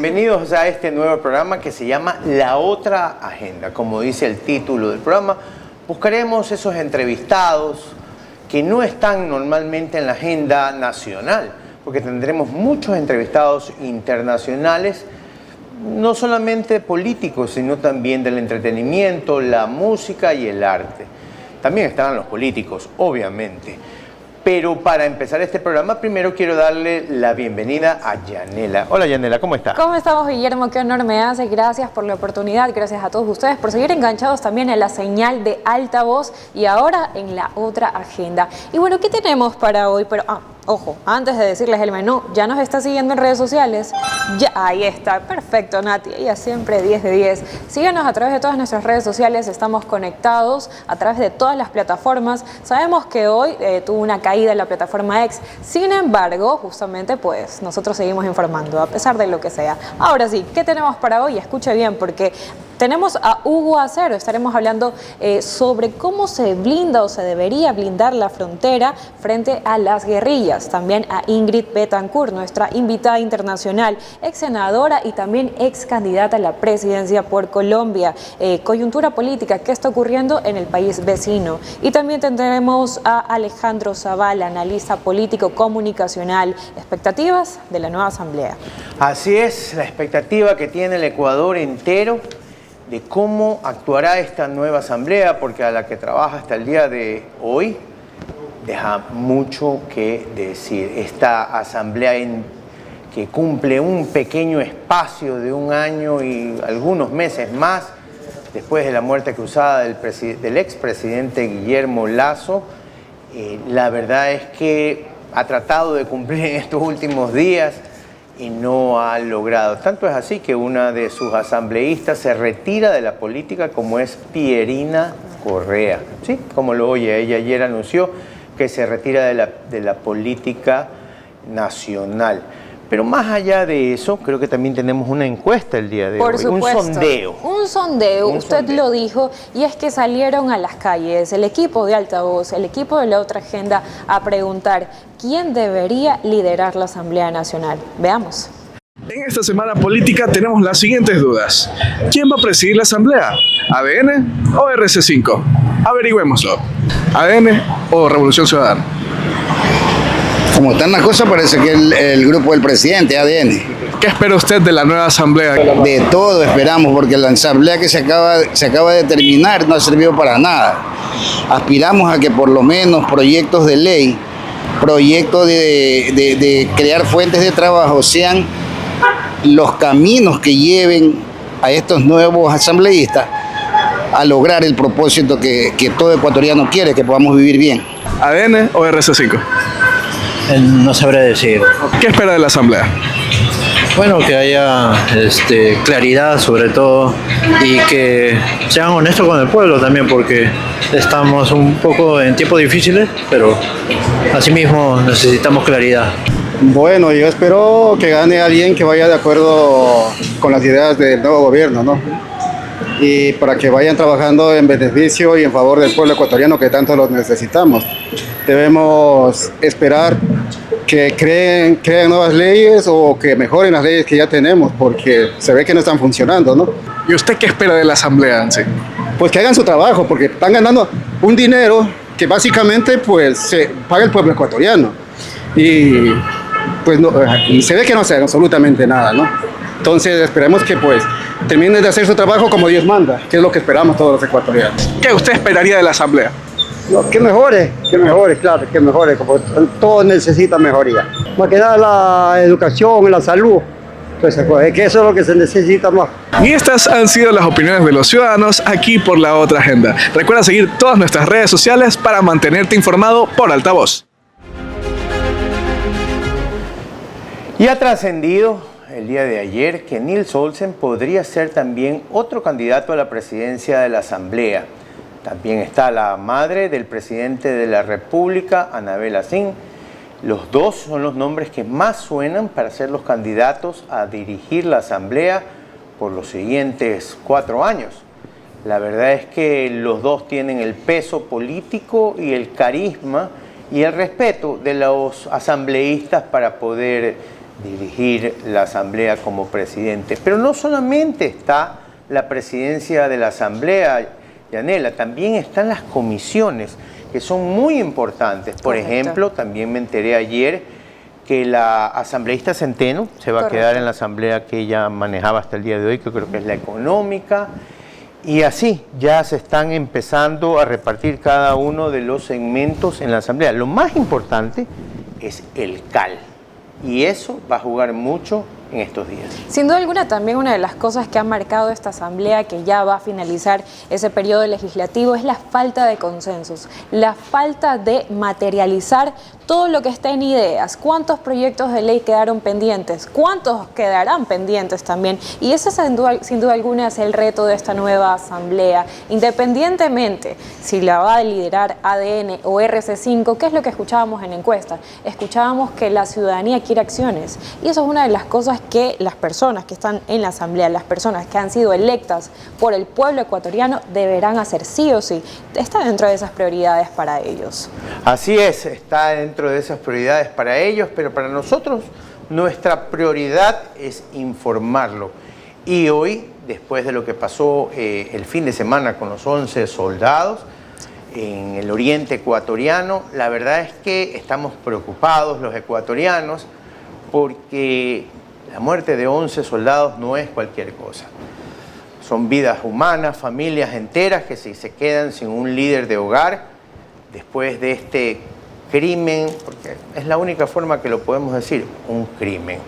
bienvenidos a este nuevo programa que se llama La Otra Agenda. Como dice el título del programa, buscaremos esos entrevistados que no están normalmente en la agenda nacional, porque tendremos muchos entrevistados internacionales, no solamente políticos, sino también del entretenimiento, la música y el arte. También estarán los políticos, obviamente. Pero para empezar este programa, primero quiero darle la bienvenida a Yanela. Hola Yanela, ¿cómo estás? ¿Cómo estamos, Guillermo? Qué honor me hace. Gracias por la oportunidad, gracias a todos ustedes por seguir enganchados también en la señal de Altavoz y ahora en La Otra Agenda. Y bueno, ¿qué tenemos para hoy? Pero, ojo, antes de decirles el menú, ¿ya nos está siguiendo en redes sociales? Ya, ahí está, perfecto, Nati, ella siempre 10 de 10. Síganos a través de todas nuestras redes sociales, estamos conectados a través de todas las plataformas. Sabemos que hoy tuvo una caída en la plataforma X, sin embargo, justamente pues nosotros seguimos informando, a pesar de lo que sea. Ahora sí, ¿qué tenemos para hoy? Escuche bien, porque tenemos a Hugo Acero, estaremos hablando sobre cómo se blinda o se debería blindar la frontera frente a las guerrillas. También a Ingrid Betancourt, nuestra invitada internacional, ex senadora y también ex candidata a la presidencia por Colombia. Coyuntura política, ¿qué está ocurriendo en el país vecino? Y también tendremos a Alejandro Zavala, analista político comunicacional. Expectativas de la nueva asamblea. Así es, la expectativa que tiene el Ecuador entero de cómo actuará esta nueva asamblea, porque a la que trabaja hasta el día de hoy deja mucho que decir. Esta asamblea que cumple un pequeño espacio de un año y algunos meses más después de la muerte cruzada del expresidente Guillermo Lasso, la verdad es que ha tratado de cumplir en estos últimos días y no ha logrado. Tanto es así que una de sus asambleístas se retira de la política, como es Pierina Correa. Sí, como lo oye, ella ayer anunció que se retira de la política nacional. Pero más allá de eso, creo que también tenemos una encuesta el día de hoy. Por supuesto. Un sondeo. Un sondeo, usted lo dijo, y es que salieron a las calles el equipo de Altavoz, el equipo de La Otra Agenda, a preguntar quién debería liderar la Asamblea Nacional. Veamos. En esta semana política tenemos las siguientes dudas. ¿Quién va a presidir la Asamblea? ¿ADN o RC5? Averigüémoslo. ¿ADN o Revolución Ciudadana? Como están las cosas, parece que el grupo del presidente, ADN. ¿Qué espera usted de la nueva asamblea? De todo esperamos, porque la asamblea que se acaba de terminar no ha servido para nada. Aspiramos a que por lo menos proyectos de ley, proyectos de crear fuentes de trabajo sean los caminos que lleven a estos nuevos asambleístas a lograr el propósito que todo ecuatoriano quiere, que podamos vivir bien. ¿ADN o RC5? No sabré decir. ¿Qué espera de la asamblea? Bueno, que haya claridad sobre todo y que sean honestos con el pueblo también, porque estamos un poco en tiempos difíciles, pero asimismo necesitamos claridad. Bueno, yo espero que gane alguien que vaya de acuerdo con las ideas del nuevo gobierno, ¿no? Y para que vayan trabajando en beneficio y en favor del pueblo ecuatoriano, que tanto lo necesitamos. Debemos esperar que creen nuevas leyes o que mejoren las leyes que ya tenemos, porque se ve que no están funcionando, ¿no? ¿Y usted qué espera de la asamblea en sí? Pues que hagan su trabajo, porque están ganando un dinero que básicamente pues se paga el pueblo ecuatoriano. Y pues no, y se ve que no hacen absolutamente nada, ¿no? Entonces esperemos que pues terminen de hacer su trabajo como Dios manda, que es lo que esperamos todos los ecuatorianos. ¿Qué usted esperaría de la asamblea? No, que mejore, claro, que mejore, como todo necesita mejoría. Más que nada la educación, la salud, pues es que eso es lo que se necesita más. Y estas han sido las opiniones de los ciudadanos aquí por La Otra Agenda. Recuerda seguir todas nuestras redes sociales para mantenerte informado por Altavoz. Y ha trascendido el día de ayer que Nils Olsen podría ser también otro candidato a la presidencia de la Asamblea. También está la madre del presidente de la República, Anabel Asín. Los dos son los nombres que más suenan para ser los candidatos a dirigir la Asamblea por los siguientes 4 años. La verdad es que los dos tienen el peso político y el carisma y el respeto de los asambleístas para poder dirigir la Asamblea como presidente. Pero no solamente está la presidencia de la Asamblea, Yanela, también están las comisiones, que son muy importantes. Por ejemplo, también me enteré ayer que la asambleísta Centeno se va a quedar en la asamblea que ella manejaba hasta el día de hoy, que creo que es la económica, y así ya se están empezando a repartir cada uno de los segmentos en la asamblea. Lo más importante es el CAL, y eso va a jugar mucho en estos días. Sin duda alguna, también una de las cosas que ha marcado esta asamblea, que ya va a finalizar ese periodo legislativo, es la falta de consensos, la falta de materializar todo lo que está en ideas. ¿Cuántos proyectos de ley quedaron pendientes? ¿Cuántos quedarán pendientes también? Y ese sin duda alguna es el reto de esta nueva asamblea. Independientemente si la va a liderar ADN o RC5, ¿qué es lo que escuchábamos en la encuesta? Escuchábamos que la ciudadanía quiere acciones, y eso es una de las cosas que las personas que están en la asamblea, las personas que han sido electas por el pueblo ecuatoriano, deberán hacer sí o sí. Está dentro de esas prioridades para ellos. Así es, está dentro de esas prioridades para ellos, pero para nosotros nuestra prioridad es informarlo. Y hoy, después de lo que pasó el fin de semana con los 11 soldados en el oriente ecuatoriano, la verdad es que estamos preocupados los ecuatorianos, porque la muerte de 11 soldados no es cualquier cosa. Son vidas humanas, familias enteras que se quedan sin un líder de hogar después de este crimen, porque es la única forma que lo podemos decir, un crimen.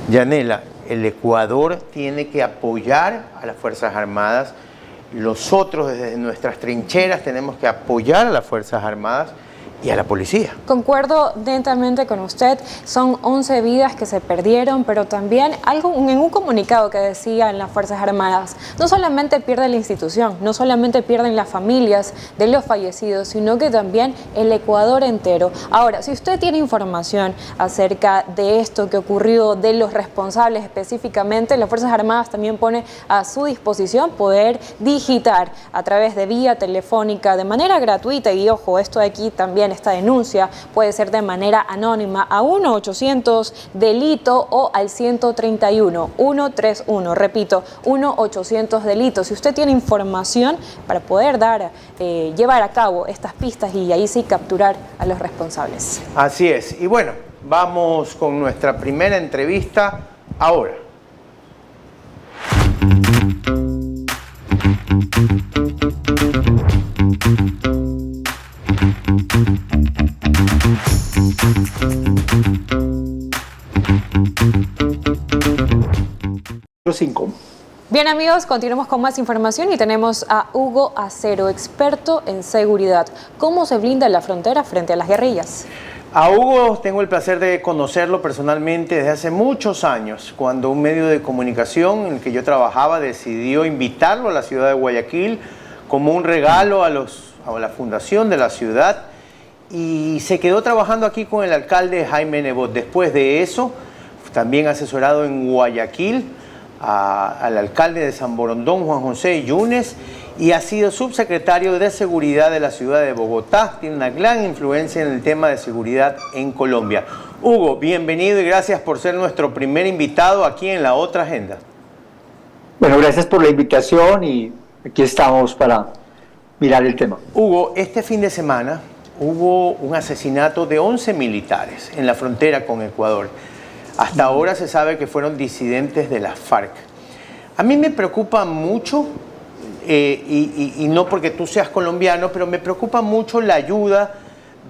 Yanela, el Ecuador tiene que apoyar a las Fuerzas Armadas. Nosotros desde nuestras trincheras tenemos que apoyar a las Fuerzas Armadas y a la policía. Concuerdo densamente con usted, son 11 vidas que se perdieron, pero también en un comunicado que decía en las Fuerzas Armadas, no solamente pierde la institución, no solamente pierden las familias de los fallecidos, sino que también el Ecuador entero. Ahora, si usted tiene información acerca de esto que ocurrió, de los responsables específicamente, las Fuerzas Armadas también pone a su disposición poder digitar a través de vía telefónica de manera gratuita, y ojo, esto de aquí también, esta denuncia puede ser de manera anónima a 1-800-delito o al 131-131, repito, 1-800-delito. Si usted tiene información para poder llevar a cabo estas pistas y ahí sí capturar a los responsables. Así es. Y bueno, vamos con nuestra primera entrevista ahora. Bien amigos, continuamos con más información y tenemos a Hugo Acero, experto en seguridad. ¿Cómo se blinda la frontera frente a las guerrillas? A Hugo tengo el placer de conocerlo personalmente desde hace muchos años, cuando un medio de comunicación en el que yo trabajaba decidió invitarlo a la ciudad de Guayaquil como un regalo a la fundación de la ciudad, y se quedó trabajando aquí con el alcalde Jaime Nebot. Después de eso, también asesorado en Guayaquil al alcalde de San Borondón, Juan José Yunes, y ha sido subsecretario de Seguridad de la ciudad de Bogotá. Tiene una gran influencia en el tema de seguridad en Colombia. Hugo, bienvenido y gracias por ser nuestro primer invitado aquí en La Otra Agenda. Bueno, gracias por la invitación y aquí estamos para mirar el tema. Hugo, este fin de semana hubo un asesinato de 11 militares en la frontera con Ecuador. Hasta ahora se sabe que fueron disidentes de las FARC. A mí me preocupa mucho, y no porque tú seas colombiano, pero me preocupa mucho la ayuda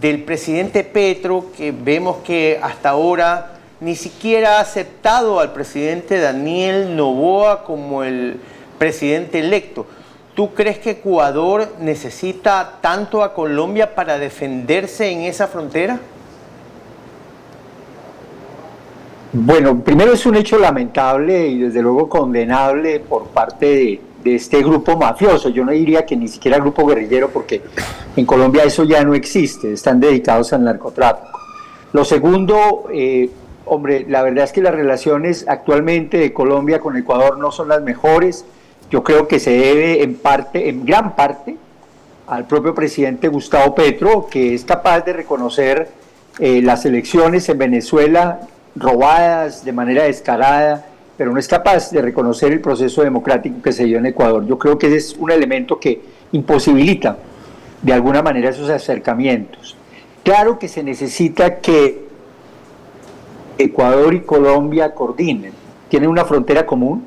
del presidente Petro, que vemos que hasta ahora ni siquiera ha aceptado al presidente Daniel Noboa como el presidente electo. ¿Tú crees que Ecuador necesita tanto a Colombia para defenderse en esa frontera? Bueno, primero es un hecho lamentable y desde luego condenable por parte de este grupo mafioso. Yo no diría que ni siquiera grupo guerrillero, porque en Colombia eso ya no existe, están dedicados al narcotráfico. Lo segundo, hombre, la verdad es que las relaciones actualmente de Colombia con Ecuador no son las mejores. Yo creo que se debe en gran parte, al propio presidente Gustavo Petro, que es capaz de reconocer las elecciones en Venezuela robadas de manera descarada, pero no es capaz de reconocer el proceso democrático que se dio en Ecuador. Yo creo que ese es un elemento que imposibilita de alguna manera esos acercamientos. Claro que se necesita que Ecuador y Colombia coordinen. Tienen una frontera común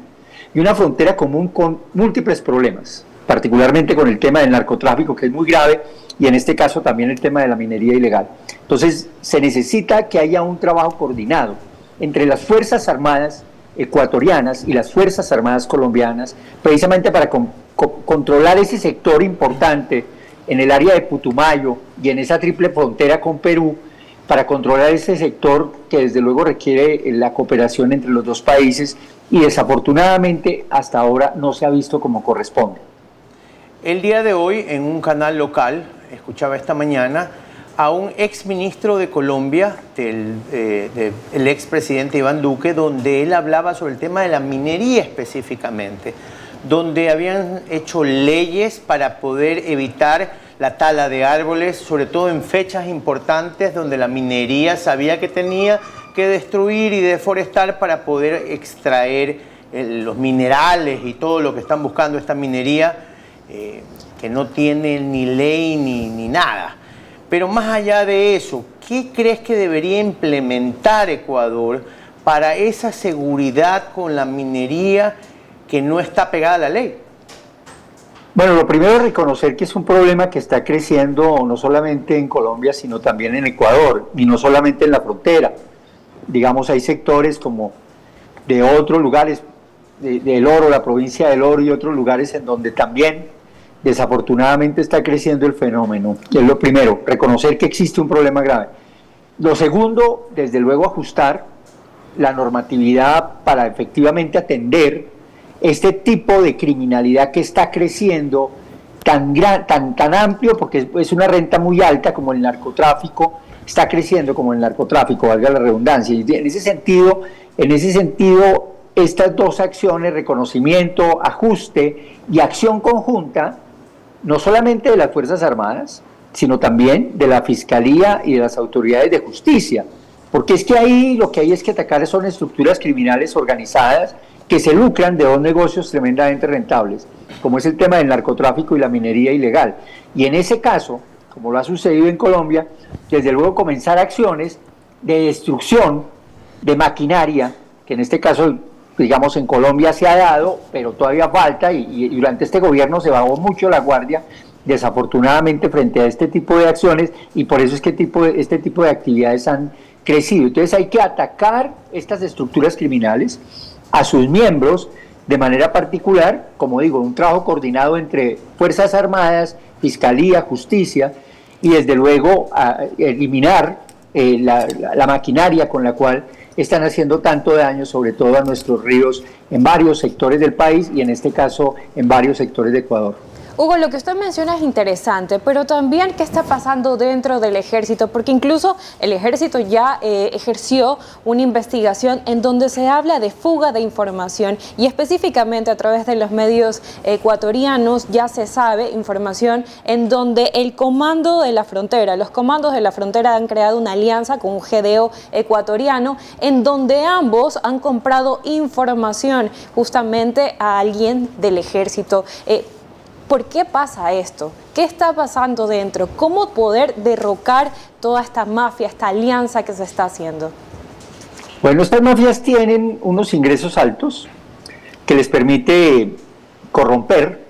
y una frontera común con múltiples problemas, particularmente con el tema del narcotráfico, que es muy grave, y en este caso también el tema de la minería ilegal. Entonces se necesita que haya un trabajo coordinado entre las Fuerzas Armadas ecuatorianas y las Fuerzas Armadas colombianas, precisamente para controlar ese sector importante en el área de Putumayo y en esa triple frontera con Perú, para controlar ese sector que desde luego requiere la cooperación entre los dos países y desafortunadamente hasta ahora no se ha visto como corresponde. El día de hoy en un canal local, escuchaba esta mañana, a un exministro de Colombia, el expresidente Iván Duque, donde él hablaba sobre el tema de la minería específicamente, donde habían hecho leyes para poder evitar la tala de árboles, sobre todo en fechas importantes donde la minería sabía que tenía que destruir y deforestar para poder extraer los minerales y todo lo que están buscando esta minería, que no tiene ni ley ni nada. Pero más allá de eso, ¿qué crees que debería implementar Ecuador para esa seguridad con la minería que no está pegada a la ley? Bueno, lo primero es reconocer que es un problema que está creciendo no solamente en Colombia, sino también en Ecuador, y no solamente en la frontera. Digamos, hay sectores como de otros lugares, del Oro, la provincia del Oro y otros lugares en donde también desafortunadamente está creciendo el fenómeno. Es lo primero, reconocer que existe un problema grave. Lo segundo, desde luego, ajustar la normatividad para efectivamente atender este tipo de criminalidad que está creciendo tan amplio, porque es una renta muy alta como el narcotráfico, está creciendo como el narcotráfico, valga la redundancia. Y en ese sentido, estas dos acciones, reconocimiento, ajuste y acción conjunta, no solamente de las Fuerzas Armadas, sino también de la Fiscalía y de las autoridades de justicia, porque es que ahí lo que hay es que atacar son estructuras criminales organizadas que se lucran de dos negocios tremendamente rentables, como es el tema del narcotráfico y la minería ilegal. Y en ese caso, como lo ha sucedido en Colombia, desde luego comenzar acciones de destrucción de maquinaria, que en este caso, digamos, en Colombia se ha dado, pero todavía falta, y durante este gobierno se bajó mucho la guardia, desafortunadamente, frente a este tipo de acciones, y por eso es que este tipo de actividades han crecido. Entonces hay que atacar estas estructuras criminales, a sus miembros de manera particular, como digo, un trabajo coordinado entre Fuerzas Armadas, Fiscalía, Justicia, y desde luego a eliminar la maquinaria con la cual están haciendo tanto daño, sobre todo a nuestros ríos, en varios sectores del país y en este caso en varios sectores de Ecuador. Hugo, lo que usted menciona es interesante, pero también qué está pasando dentro del ejército, porque incluso el ejército ya ejerció una investigación en donde se habla de fuga de información y específicamente a través de los medios ecuatorianos ya se sabe información en donde el comando de la frontera, los comandos de la frontera han creado una alianza con un GDO ecuatoriano en donde ambos han comprado información justamente a alguien del ejército. ¿Por qué pasa esto? ¿Qué está pasando dentro? ¿Cómo poder derrocar toda esta mafia, esta alianza que se está haciendo? Bueno, estas mafias tienen unos ingresos altos que les permite corromper,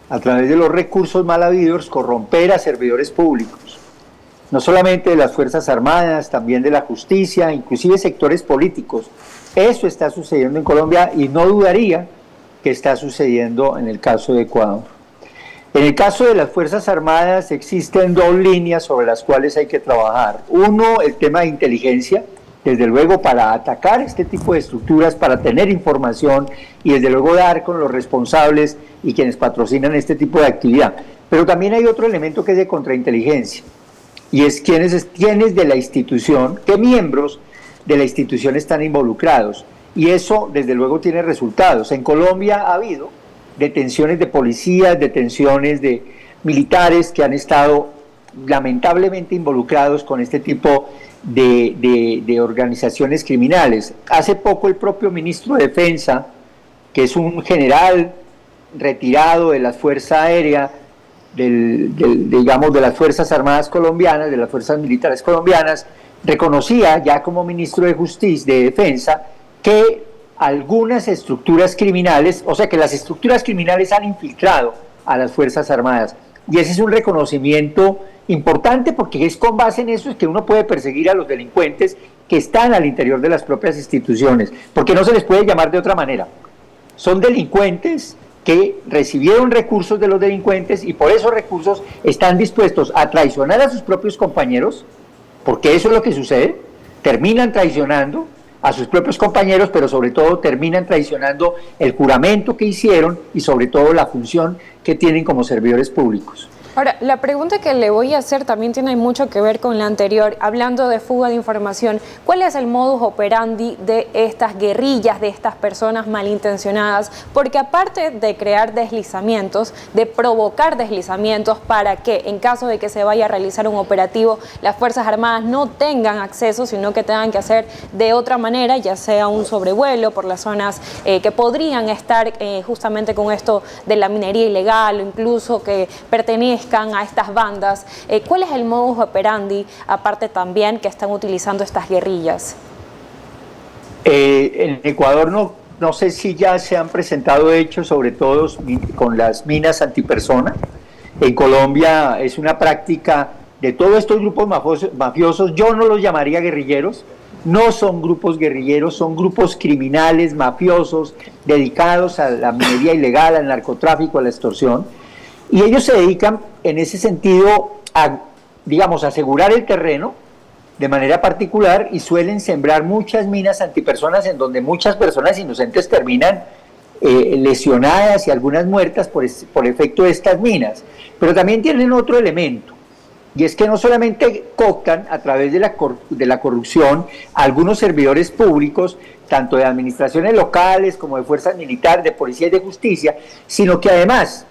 a través de los recursos mal habidos, corromper a servidores públicos. No solamente de las Fuerzas Armadas, también de la justicia, inclusive sectores políticos. Eso está sucediendo en Colombia y no dudaría que está sucediendo en el caso de Ecuador. En el caso de las Fuerzas Armadas existen dos líneas sobre las cuales hay que trabajar. Uno, el tema de inteligencia, desde luego para atacar este tipo de estructuras, para tener información y desde luego dar con los responsables y quienes patrocinan este tipo de actividad. Pero también hay otro elemento que es de contrainteligencia, y es quiénes de la institución, qué miembros de la institución están involucrados. Y eso, desde luego, tiene resultados. En Colombia ha habido detenciones de policías, detenciones de militares que han estado lamentablemente involucrados con este tipo de organizaciones criminales. Hace poco el propio ministro de Defensa, que es un general retirado de la Fuerza Aérea, digamos, de las Fuerzas Armadas colombianas, de las Fuerzas Militares colombianas, reconocía ya como ministro de Justicia, de Defensa, que algunas estructuras criminales, o sea que las estructuras criminales han infiltrado a las Fuerzas Armadas. Y ese es un reconocimiento importante porque es con base en eso es que uno puede perseguir a los delincuentes que están al interior de las propias instituciones, porque no se les puede llamar de otra manera. Son delincuentes que recibieron recursos de los delincuentes y por esos recursos están dispuestos a traicionar a sus propios compañeros, porque eso es lo que sucede, terminan traicionando a sus propios compañeros, pero sobre todo terminan traicionando el juramento que hicieron y sobre todo la función que tienen como servidores públicos. Ahora, la pregunta que le voy a hacer también tiene mucho que ver con la anterior, hablando de fuga de información. ¿Cuál es el modus operandi de estas guerrillas, de estas personas malintencionadas? Porque aparte de crear deslizamientos, de provocar deslizamientos para que en caso de que se vaya a realizar un operativo, las Fuerzas Armadas no tengan acceso, sino que tengan que hacer de otra manera, ya sea un sobrevuelo por las zonas que podrían estar justamente con esto de la minería ilegal o incluso que pertenezcan a estas bandas. ¿Cuál es el modus operandi, aparte también, que están utilizando estas guerrillas? En Ecuador no sé si ya se han presentado hechos, sobre todo con las minas antipersona. En Colombia es una práctica de todos estos grupos mafiosos. Yo no los llamaría guerrilleros, no son grupos guerrilleros, son grupos criminales, mafiosos, dedicados a la minería ilegal, al narcotráfico, a la extorsión. Y ellos se dedican en ese sentido a, digamos, asegurar el terreno de manera particular y suelen sembrar muchas minas antipersonas en donde muchas personas inocentes terminan lesionadas y algunas muertas por efecto de estas minas. Pero también tienen otro elemento, y es que no solamente cooptan a través de la corrupción a algunos servidores públicos, tanto de administraciones locales como de fuerzas militares, de policía y de justicia, sino que además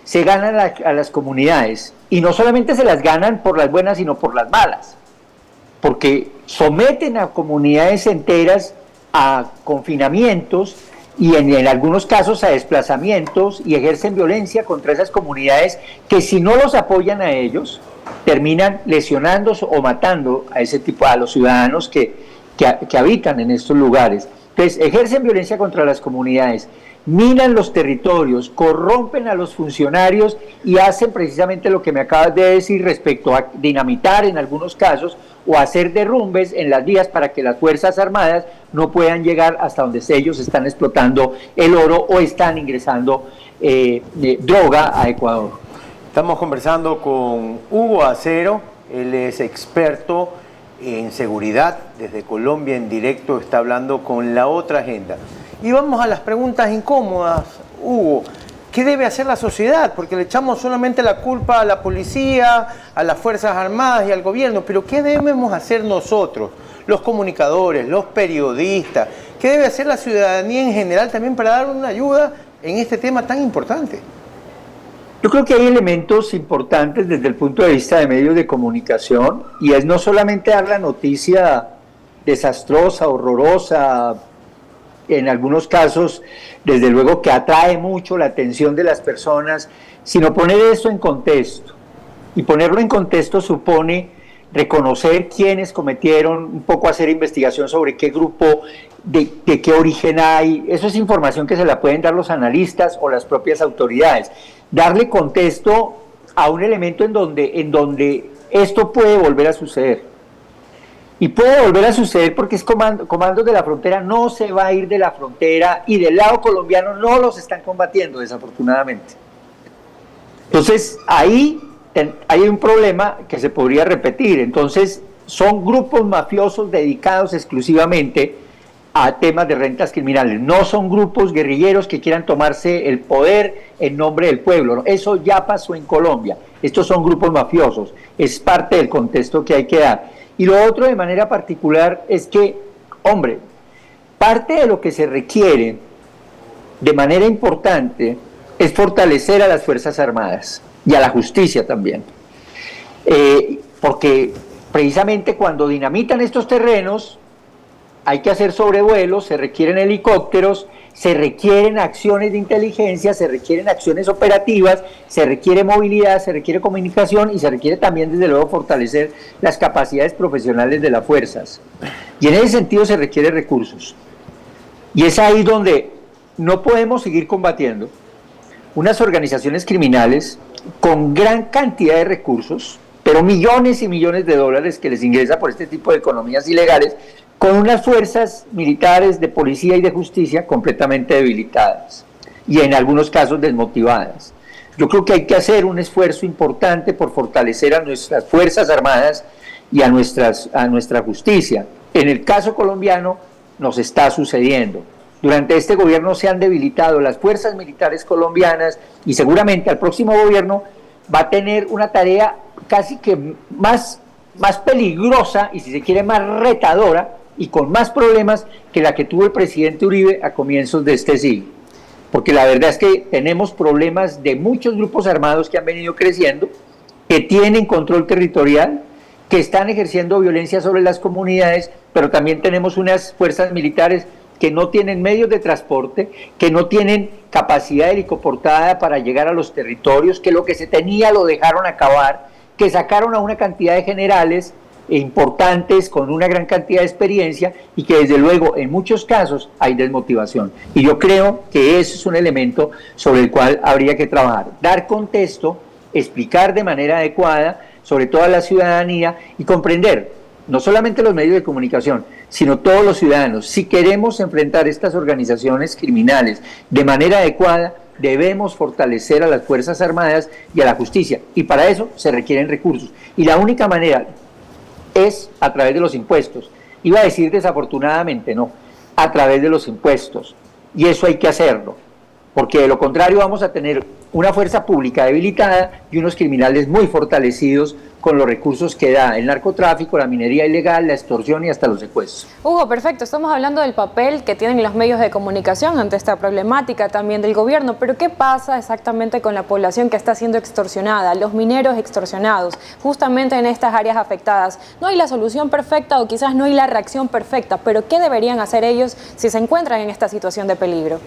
se ganan a las comunidades, y no solamente se las ganan por las buenas, sino por las malas, porque someten a comunidades enteras a confinamientos y en algunos casos a desplazamientos y ejercen violencia contra esas comunidades que si no los apoyan a ellos, terminan lesionando o matando a los ciudadanos que habitan en estos lugares. Entonces, ejercen violencia contra las comunidades, minan los territorios, corrompen a los funcionarios y hacen precisamente lo que me acabas de decir respecto a dinamitar en algunos casos o hacer derrumbes en las vías para que las Fuerzas Armadas no puedan llegar hasta donde ellos están explotando el oro o están ingresando droga a Ecuador. Estamos conversando con Hugo Acero, él es experto en seguridad desde Colombia en directo, está hablando con La Otra Agenda. Y vamos a las preguntas incómodas, Hugo. ¿Qué debe hacer la sociedad? Porque le echamos solamente la culpa a la policía, a las Fuerzas Armadas y al gobierno, pero ¿qué debemos hacer nosotros, los comunicadores, los periodistas? ¿Qué debe hacer la ciudadanía en general también para dar una ayuda en este tema tan importante? Yo creo que hay elementos importantes desde el punto de vista de medios de comunicación, y es no solamente dar la noticia desastrosa, horrorosa, en algunos casos, desde luego que atrae mucho la atención de las personas, sino poner esto en contexto. Y ponerlo en contexto supone reconocer quiénes cometieron, un poco hacer investigación sobre qué grupo, de qué origen hay. Eso es información que se la pueden dar los analistas o las propias autoridades. Darle contexto a un elemento en donde esto puede volver a suceder. Y puede volver a suceder porque es Comandos de la Frontera no se va a ir de la frontera y del lado colombiano no los están combatiendo, desafortunadamente. Entonces, ahí hay un problema que se podría repetir. Entonces, son grupos mafiosos dedicados exclusivamente a temas de rentas criminales. No son grupos guerrilleros que quieran tomarse el poder en nombre del pueblo, ¿no? Eso ya pasó en Colombia. Estos son grupos mafiosos. Es parte del contexto que hay que dar. Y lo otro de manera particular es que, hombre, parte de lo que se requiere de manera importante es fortalecer a las Fuerzas Armadas y a la justicia también. porque precisamente cuando dinamitan estos terrenos hay que hacer sobrevuelos, se requieren helicópteros, se requieren acciones de inteligencia, se requieren acciones operativas, se requiere movilidad, se requiere comunicación y se requiere también, desde luego, fortalecer las capacidades profesionales de las fuerzas. Y en ese sentido se requiere recursos. Y es ahí donde no podemos seguir combatiendo unas organizaciones criminales con gran cantidad de recursos, pero millones y millones de dólares que les ingresa por este tipo de economías ilegales, con unas fuerzas militares de policía y de justicia completamente debilitadas y en algunos casos desmotivadas. Yo creo que hay que hacer un esfuerzo importante por fortalecer a nuestras Fuerzas Armadas y a nuestra justicia. En el caso colombiano nos está sucediendo. Durante este gobierno se han debilitado las fuerzas militares colombianas y seguramente al próximo gobierno va a tener una tarea casi que más peligrosa y, si se quiere, más retadora y con más problemas que la que tuvo el presidente Uribe a comienzos de este siglo. Porque la verdad es que tenemos problemas de muchos grupos armados que han venido creciendo, que tienen control territorial, que están ejerciendo violencia sobre las comunidades, pero también tenemos unas fuerzas militares que no tienen medios de transporte, que no tienen capacidad helicoportada para llegar a los territorios, que lo que se tenía lo dejaron acabar, que sacaron a una cantidad de generales importantes con una gran cantidad de experiencia y que desde luego en muchos casos hay desmotivación. Y yo creo que eso es un elemento sobre el cual habría que trabajar, dar contexto, explicar de manera adecuada, sobre todo a la ciudadanía, y comprender no solamente los medios de comunicación, sino todos los ciudadanos. Si queremos enfrentar estas organizaciones criminales de manera adecuada, debemos fortalecer a las Fuerzas Armadas y a la justicia, y para eso se requieren recursos. Y la única manera es a través de los impuestos. Iba a decir desafortunadamente, no, a través de los impuestos. Y eso hay que hacerlo, porque de lo contrario vamos a tener una fuerza pública debilitada y unos criminales muy fortalecidos con los recursos que da el narcotráfico, la minería ilegal, la extorsión y hasta los secuestros. Hugo, perfecto. Estamos hablando del papel que tienen los medios de comunicación ante esta problemática también del gobierno, pero ¿qué pasa exactamente con la población que está siendo extorsionada, los mineros extorsionados, justamente en estas áreas afectadas? No hay la solución perfecta o quizás no hay la reacción perfecta, pero ¿qué deberían hacer ellos si se encuentran en esta situación de peligro?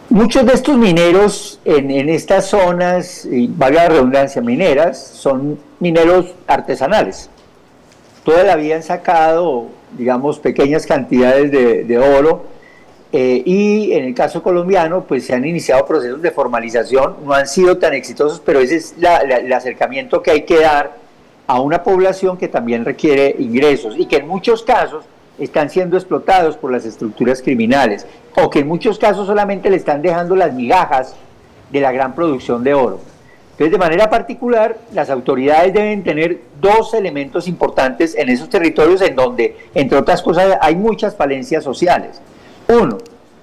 Muchos de estos mineros en estas zonas, y valga la redundancia, mineras, son mineros artesanales. Toda la vida han sacado, digamos, pequeñas cantidades de oro, y en el caso colombiano pues se han iniciado procesos de formalización, no han sido tan exitosos, pero ese es el acercamiento que hay que dar a una población que también requiere ingresos y que en muchos casos están siendo explotados por las estructuras criminales, o que en muchos casos solamente le están dejando las migajas de la gran producción de oro. Entonces, de manera particular, las autoridades deben tener dos elementos importantes en esos territorios en donde, entre otras cosas, hay muchas falencias sociales. Uno,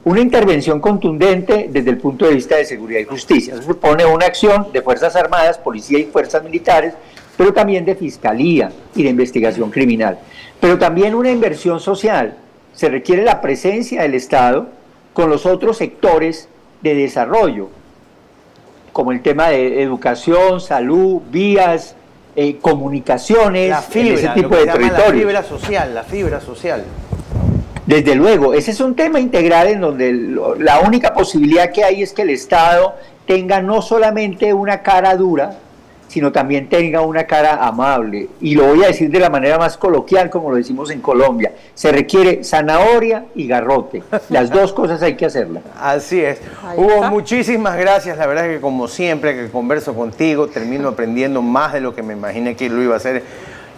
una intervención contundente desde el punto de vista de seguridad y justicia. Eso supone una acción de Fuerzas Armadas, Policía y Fuerzas Militares, pero también de Fiscalía y de investigación criminal. Pero también una inversión social. Se requiere la presencia del Estado con los otros sectores de desarrollo, como el tema de educación, salud, vías, comunicaciones, la fibra, en ese tipo de territorios. La fibra social. Desde luego, ese es un tema integral en donde la única posibilidad que hay es que el Estado tenga no solamente una cara dura, sino también tenga una cara amable. Y lo voy a decir de la manera más coloquial, como lo decimos en Colombia. Se requiere zanahoria y garrote. Las dos cosas hay que hacerlas. Así es. Hugo, muchísimas gracias. La verdad es que como siempre que converso contigo, termino aprendiendo más de lo que me imaginé que lo iba a hacer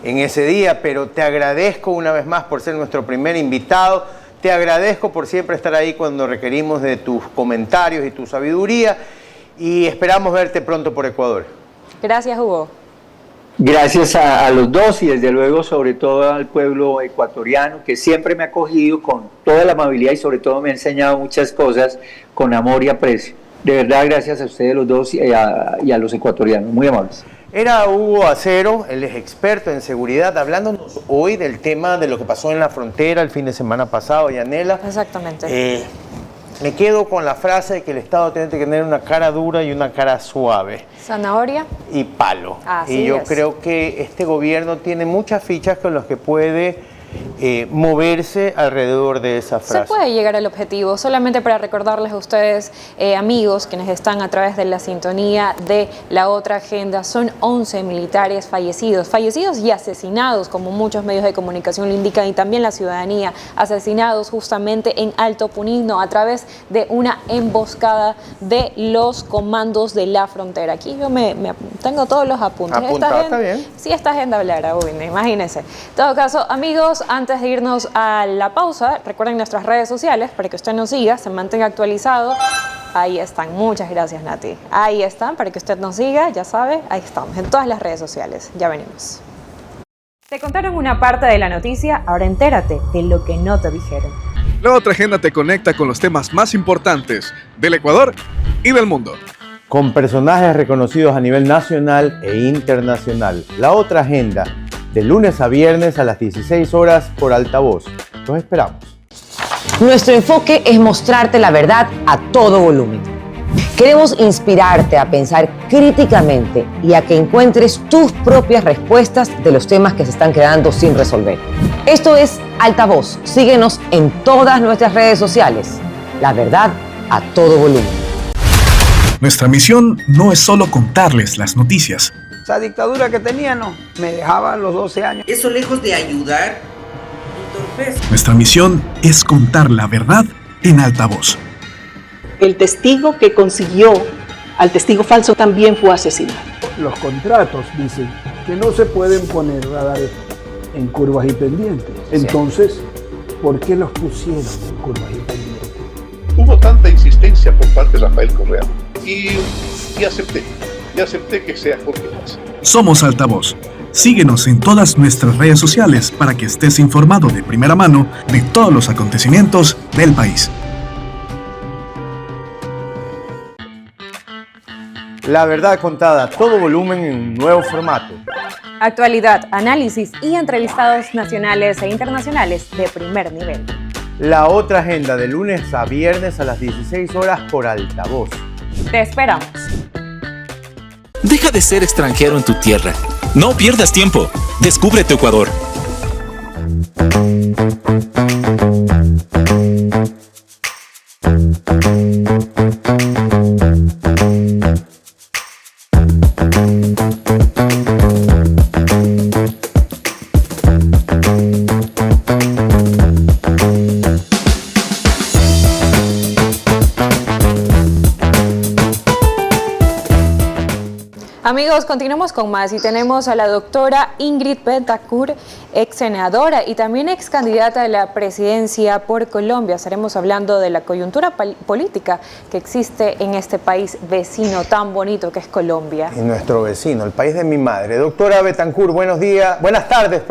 en ese día, pero te agradezco una vez más por ser nuestro primer invitado. Te agradezco por siempre estar ahí cuando requerimos de tus comentarios y tu sabiduría, y esperamos verte pronto por Ecuador. Gracias, Hugo. Gracias a los dos y desde luego sobre todo al pueblo ecuatoriano que siempre me ha acogido con toda la amabilidad y sobre todo me ha enseñado muchas cosas con amor y aprecio. De verdad, gracias a ustedes los dos y a los ecuatorianos, muy amables. Era Hugo Acero, él es experto en seguridad, hablándonos hoy del tema de lo que pasó en la frontera el fin de semana pasado, Yanela. Exactamente. me quedo con la frase de que el Estado tiene que tener una cara dura y una cara suave. Zanahoria. Y palo. Así y yo es. creo que este gobierno tiene muchas fichas con las que puede moverse alrededor de esa frase. Se puede llegar al objetivo. Solamente para recordarles a ustedes, amigos, quienes están a través de la sintonía de La Otra Agenda, son 11 militares fallecidos y asesinados, como muchos medios de comunicación lo indican, y también la ciudadanía, asesinados justamente en Alto Punino a través de una emboscada de los comandos de la frontera. Aquí yo tengo todos los apuntes. Apuntado, está bien. Sí, esta agenda hablará, imagínense. En todo caso, amigos, antes de irnos a la pausa, recuerden nuestras redes sociales para que usted nos siga, se mantenga actualizado. Ahí están, muchas gracias, Nati. Ahí están, para que usted nos siga, ya sabe, ahí estamos, en todas las redes sociales. Ya venimos. Te contaron una parte de la noticia, ahora entérate de lo que no te dijeron. La Otra Agenda te conecta con los temas más importantes del Ecuador y del mundo. Con personajes reconocidos a nivel nacional e internacional. La Otra Agenda, de lunes a viernes a las 16 horas por Altavoz. Los esperamos. Nuestro enfoque es mostrarte la verdad a todo volumen. Queremos inspirarte a pensar críticamente y a que encuentres tus propias respuestas de los temas que se están quedando sin resolver. Esto es Altavoz. Síguenos en todas nuestras redes sociales. La verdad a todo volumen. Nuestra misión no es solo contarles las noticias. Esa dictadura que tenía, no, me dejaba a los 12 años. Eso lejos de ayudar, entorpece. Nuestra misión es contar la verdad en altavoz. El testigo que consiguió al testigo falso también fue asesinado. Los contratos dicen que no se pueden poner radares en curvas y pendientes. Entonces, ¿por qué los pusieron en curvas y pendientes? Hubo tanta insistencia por parte de Rafael Correa y acepté que sea Jorge Paz. Somos Altavoz. Síguenos en todas nuestras redes sociales para que estés informado de primera mano de todos los acontecimientos del país. La verdad contada, todo volumen en un nuevo formato. Actualidad, análisis y entrevistados nacionales e internacionales de primer nivel. La Otra Agenda, de lunes a viernes a las 16 horas por Altavoz. Te esperamos. Deja de ser extranjero en tu tierra. No pierdas tiempo. Descubre tu Ecuador. Amigos, continuamos con más y tenemos a la doctora Ingrid Betancourt, ex senadora y también ex candidata a la presidencia por Colombia. Estaremos hablando de la coyuntura política que existe en este país vecino tan bonito que es Colombia. Y nuestro vecino, el país de mi madre. Doctora Betancourt, buenas tardes,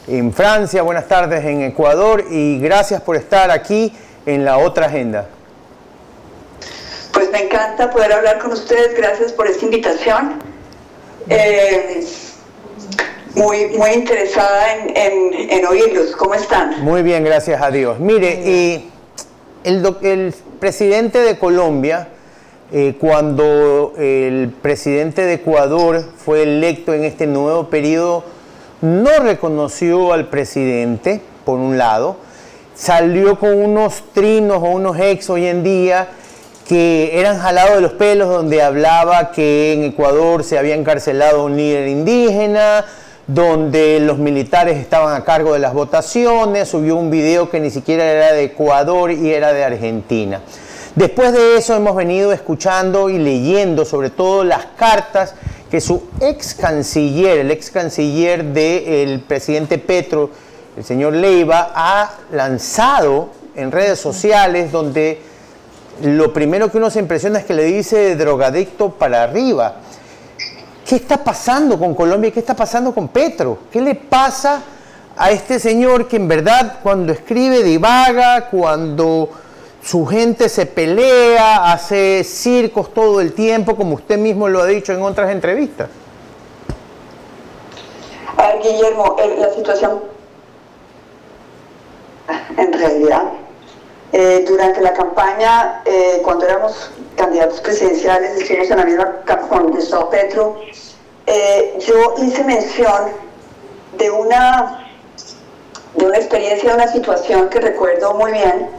en Francia, buenas tardes en Ecuador y gracias por estar aquí en La Otra Agenda. Pues me encanta poder hablar con ustedes, gracias por esta invitación. Muy interesada en oírlos. ¿Cómo están? Muy bien, gracias a Dios. Mire, el presidente de Colombia, cuando el presidente de Ecuador fue electo en este nuevo periodo, no reconoció al presidente, por un lado, salió con unos trinos o unos ex hoy en día que eran jalados de los pelos, donde hablaba que en Ecuador se había encarcelado a un líder indígena, donde los militares estaban a cargo de las votaciones, subió un video que ni siquiera era de Ecuador y era de Argentina. Después de eso hemos venido escuchando y leyendo sobre todo las cartas que su ex canciller, el ex canciller del presidente Petro, el señor Leiva, ha lanzado en redes sociales, donde lo primero que uno se impresiona es que le dice de drogadicto para arriba. ¿Qué está pasando con Colombia y qué está pasando con Petro? ¿Qué le pasa a este señor que en verdad cuando escribe divaga, cuando su gente se pelea, hace circos todo el tiempo, como usted mismo lo ha dicho en otras entrevistas? A ver, Guillermo, la situación en realidad Durante la campaña, cuando éramos candidatos presidenciales, estuvimos en la misma con Gustavo Petro, yo hice mención de una experiencia, de una situación que recuerdo muy bien.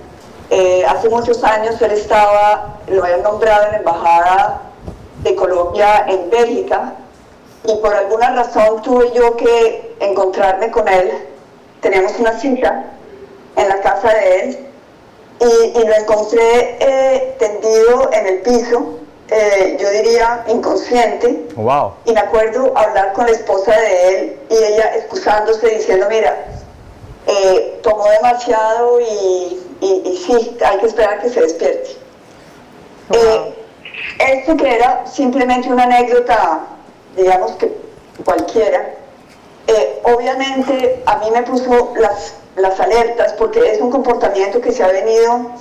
Hace muchos años él lo habían nombrado en la Embajada de Colombia en Bélgica, y por alguna razón tuve yo que encontrarme con él. Teníamos una cita en la casa de él, y lo encontré tendido en el piso, yo diría inconsciente. Wow. Y me acuerdo hablar con la esposa de él y ella excusándose diciendo, mira, tomó demasiado y sí, hay que esperar a que se despierte. Esto que era simplemente una anécdota, digamos que cualquiera, obviamente a mí me puso las alertas, porque es un comportamiento que se ha venido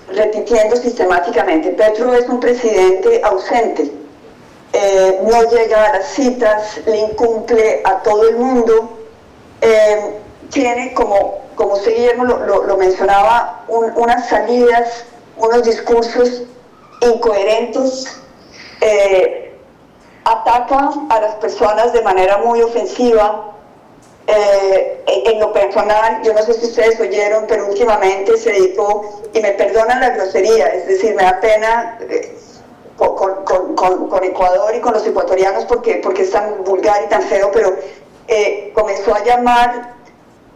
repitiendo sistemáticamente. Petro es un presidente ausente, no llega a las citas, le incumple a todo el mundo, tiene, como usted, Guillermo, lo mencionaba, unas salidas, unos discursos incoherentes, ataca a las personas de manera muy ofensiva. En lo personal, yo no sé si ustedes oyeron, pero últimamente se dedicó, y me perdonan la grosería, es decir, me da pena con Ecuador y con los ecuatorianos porque es tan vulgar y tan feo, pero comenzó a llamar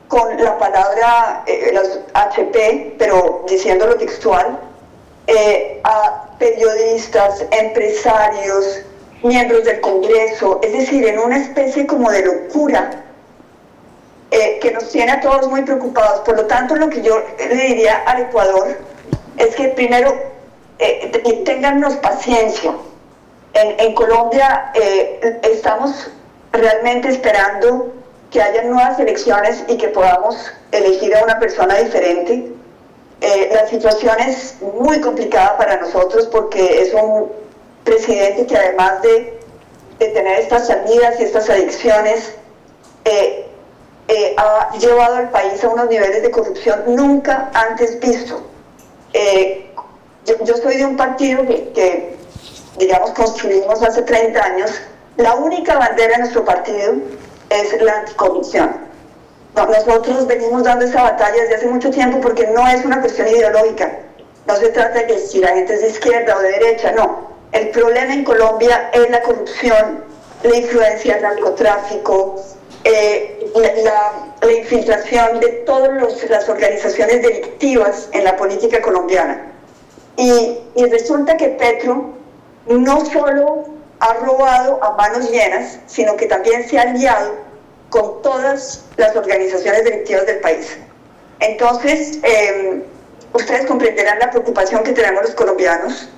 con la palabra los HP, pero diciéndolo textual, a periodistas, empresarios, miembros del Congreso, es decir, en una especie como de locura que nos tiene a todos muy preocupados. Por lo tanto, lo que yo le diría al Ecuador es que primero téngannos paciencia. En Colombia estamos realmente esperando que haya nuevas elecciones y que podamos elegir a una persona diferente. La situación es muy complicada para nosotros porque es un presidente que, además de tener estas salidas y estas adicciones, ha llevado al país a unos niveles de corrupción nunca antes vistos. Yo soy de un partido que digamos, construimos hace 30 años. La única bandera de nuestro partido es la anticorrupción. Nosotros venimos dando esa batalla desde hace mucho tiempo porque no es una cuestión ideológica. No se trata de que si la gente es de izquierda o de derecha, no. El problema en Colombia es la corrupción, la influencia del narcotráfico, la infiltración de todas las organizaciones delictivas en la política colombiana. Y resulta que Petro no solo ha robado a manos llenas, sino que también se ha aliado con todas las organizaciones delictivas del país. Entonces, ustedes comprenderán la preocupación que tenemos los colombianos,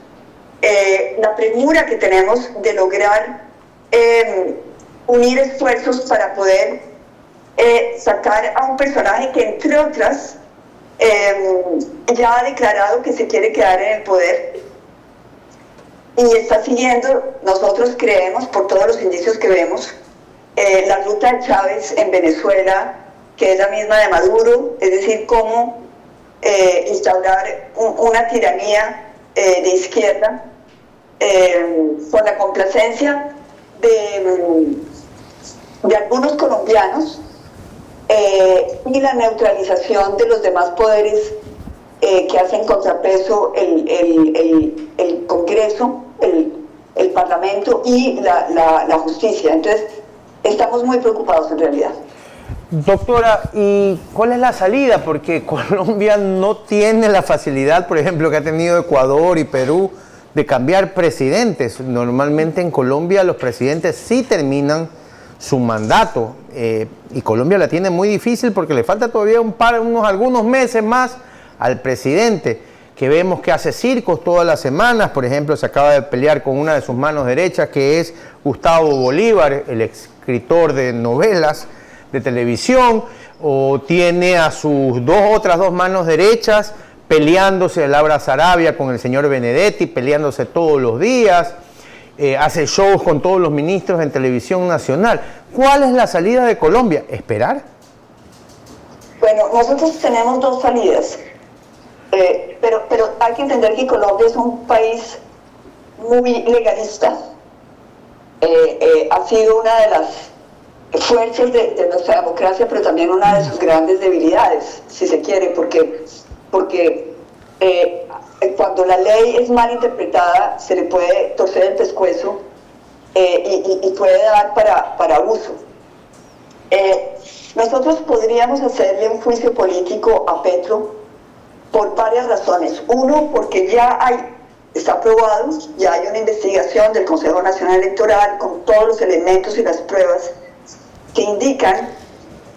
la premura que tenemos de lograr unir esfuerzos para poder sacar a un personaje que, entre otras, ya ha declarado que se quiere quedar en el poder y está siguiendo, nosotros creemos, por todos los indicios que vemos, la ruta de Chávez en Venezuela, que es la misma de Maduro, es decir, cómo instaurar una tiranía de izquierda con la complacencia de algunos colombianos y la neutralización de los demás poderes que hacen contrapeso el Congreso, el Parlamento y la justicia. Entonces, estamos muy preocupados en realidad. Doctora, ¿y cuál es la salida? Porque Colombia no tiene la facilidad, por ejemplo, que ha tenido Ecuador y Perú, de cambiar presidentes. Normalmente en Colombia los presidentes sí terminan su mandato y Colombia la tiene muy difícil porque le falta todavía algunos meses más al presidente, que vemos que hace circos todas las semanas. Por ejemplo, se acaba de pelear con una de sus manos derechas, que es Gustavo Bolívar, el escritor de novelas de televisión, o tiene a sus otras dos manos derechas peleándose, Laura Sarabia con el señor Benedetti, peleándose todos los días, hace shows con todos los ministros en televisión nacional. ¿Cuál es la salida de Colombia? ¿Esperar? Bueno, nosotros tenemos dos salidas, pero hay que entender que Colombia es un país muy legalista. Ha sido una de las fuerzas de nuestra democracia, pero también una de sus grandes debilidades, si se quiere, porque cuando la ley es mal interpretada se le puede torcer el pescuezo y puede dar para abuso. Nosotros podríamos hacerle un juicio político a Petro por varias razones. Uno, porque está aprobado, ya hay una investigación del Consejo Nacional Electoral con todos los elementos y las pruebas que indican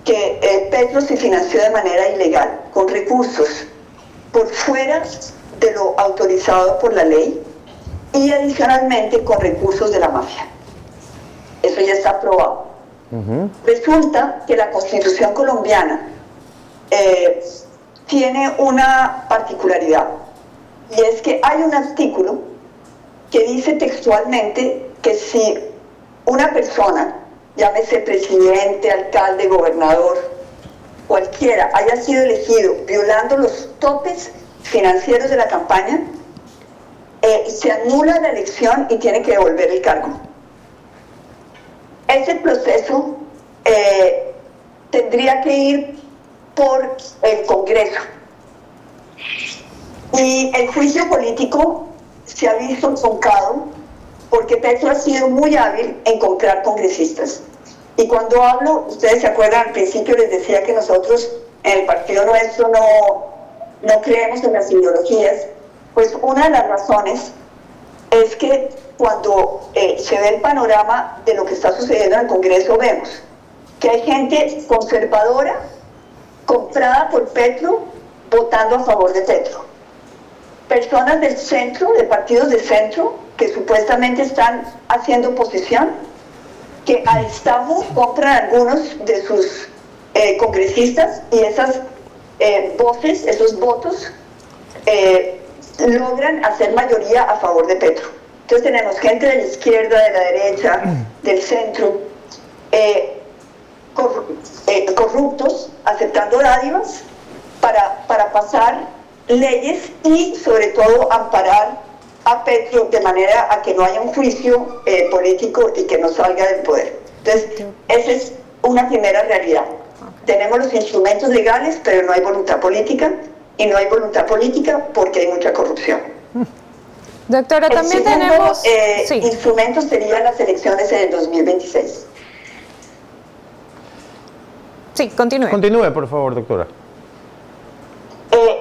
que Petro se financió de manera ilegal, con recursos por fuera de lo autorizado por la ley y adicionalmente con recursos de la mafia. Eso ya está aprobado. Resulta que la Constitución colombiana tiene una particularidad, y es que hay un artículo que dice textualmente que si una persona, llámese presidente, alcalde, gobernador, cualquiera, haya sido elegido violando los topes financieros de la campaña, se anula la elección y tiene que devolver el cargo. Ese proceso tendría que ir por el Congreso. Y el juicio político se ha visto truncado porque Petro ha sido muy hábil en comprar congresistas. Y cuando hablo, ustedes se acuerdan, al principio les decía que nosotros en el partido nuestro no creemos en las ideologías. Pues una de las razones es que cuando se ve el panorama de lo que está sucediendo en el Congreso, vemos que hay gente conservadora comprada por Petro votando a favor de Petro. Personas del centro, de partidos de centro, que supuestamente están haciendo oposición, que a destajo compran algunos de sus congresistas y esas voces, esos votos, logran hacer mayoría a favor de Petro. Entonces tenemos gente de la izquierda, de la derecha, del centro, corruptos, aceptando dádivas para pasar leyes y sobre todo amparar a Petro de manera a que no haya un juicio político y que no salga del poder. Entonces, esa es una primera realidad. Tenemos los instrumentos legales, pero no hay voluntad política, y no hay voluntad política porque hay mucha corrupción. Doctora, también tenemos... instrumentos serían las elecciones en el 2026. Sí, continúe. Continúe, por favor, doctora.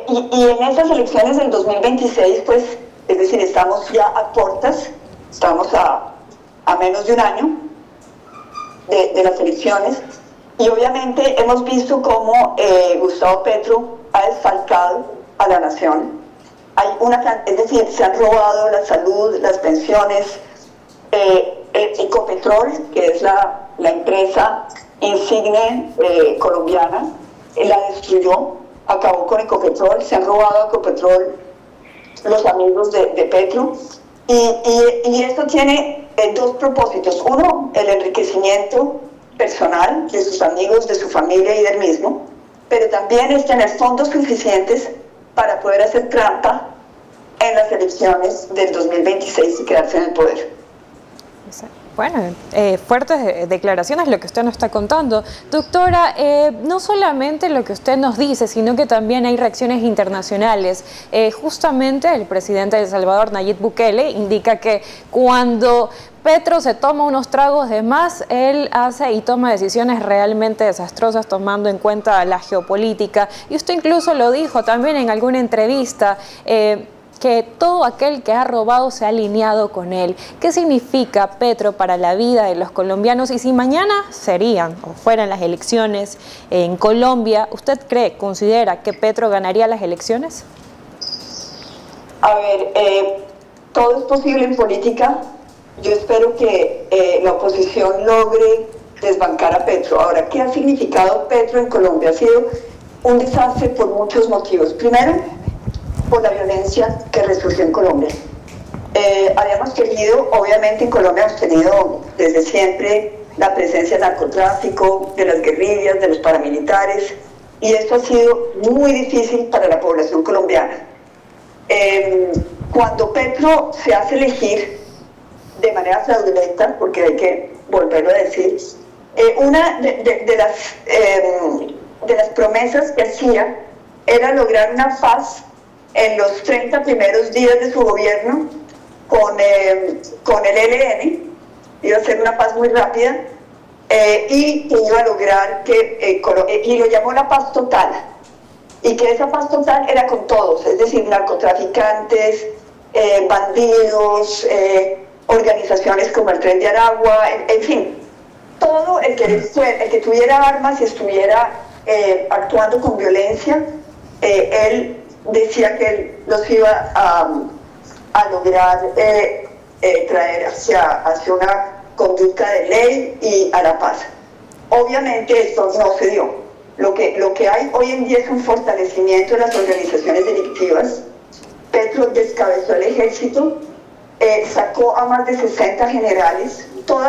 Y en esas elecciones del 2026, pues, es decir, estamos ya a puertas, estamos a menos de un año de las elecciones, y obviamente hemos visto cómo Gustavo Petro ha desfalcado a la nación. Es decir, se han robado la salud, las pensiones, Ecopetrol, que es la empresa insigne colombiana, la destruyó, acabó con Ecopetrol, se han robado a Ecopetrol los amigos de Petro, y esto tiene dos propósitos. Uno, el enriquecimiento personal de sus amigos, de su familia y del mismo, pero también es tener fondos suficientes para poder hacer trampa en las elecciones del 2026 y quedarse en el poder. Bueno, fuertes declaraciones lo que usted nos está contando. Doctora, no solamente lo que usted nos dice, sino que también hay reacciones internacionales. Justamente el presidente de El Salvador, Nayib Bukele, indica que cuando Petro se toma unos tragos de más, él hace y toma decisiones realmente desastrosas tomando en cuenta la geopolítica. Y usted incluso lo dijo también en alguna entrevista, que todo aquel que ha robado se ha alineado con él. ¿Qué significa Petro para la vida de los colombianos? Y si mañana serían o fueran las elecciones en Colombia, ¿usted considera que Petro ganaría las elecciones? A ver, todo es posible en política. Yo espero que la oposición logre desbancar a Petro. Ahora, ¿qué ha significado Petro en Colombia? Ha sido un desastre por muchos motivos. Primero, por la violencia que resurgió en Colombia. Habíamos tenido, obviamente en Colombia hemos tenido desde siempre la presencia del narcotráfico, de las guerrillas, de los paramilitares, y esto ha sido muy difícil para la población colombiana. Cuando Petro se hace elegir de manera fraudulenta, porque hay que volverlo a decir, una de las promesas que hacía era lograr una paz en los 30 primeros días de su gobierno con el ELN, iba a ser una paz muy rápida, y que iba a lograr y lo llamó la paz total, y que esa paz total era con todos, es decir, narcotraficantes, bandidos, organizaciones como el Tren de Aragua, en fin, todo el que tuviera armas y estuviera actuando con violencia, él decía que él los iba a lograr traer hacia una conducta de ley y a la paz. Obviamente esto no se dio. Lo que hay hoy en día es un fortalecimiento de las organizaciones delictivas. Petro descabezó el ejército, sacó a más de 60 generales, todo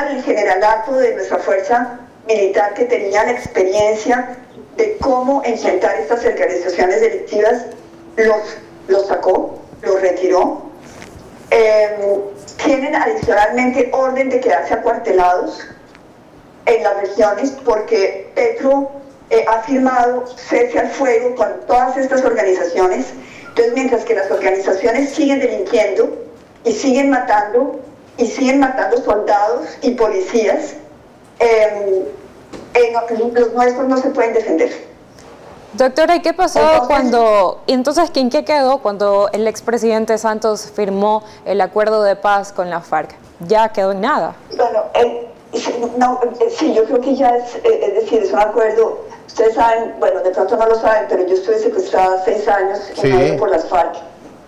el generalato de nuestra fuerza militar que tenía la experiencia de cómo enfrentar estas organizaciones delictivas, los sacó, los retiró. Tienen adicionalmente orden de quedarse acuartelados en las regiones porque Petro ha firmado cese al fuego con todas estas organizaciones. Entonces, mientras que las organizaciones siguen delinquiendo y siguen matando soldados y policías, los nuestros no se pueden defender. Doctora, ¿y qué pasó entonces en qué quedó cuando el expresidente Santos firmó el acuerdo de paz con la FARC? ¿Ya quedó en nada? Bueno, sí, yo creo que ya es decir, es un acuerdo. Ustedes saben, bueno, de pronto no lo saben, pero yo estuve secuestrada 6 años por las FARC.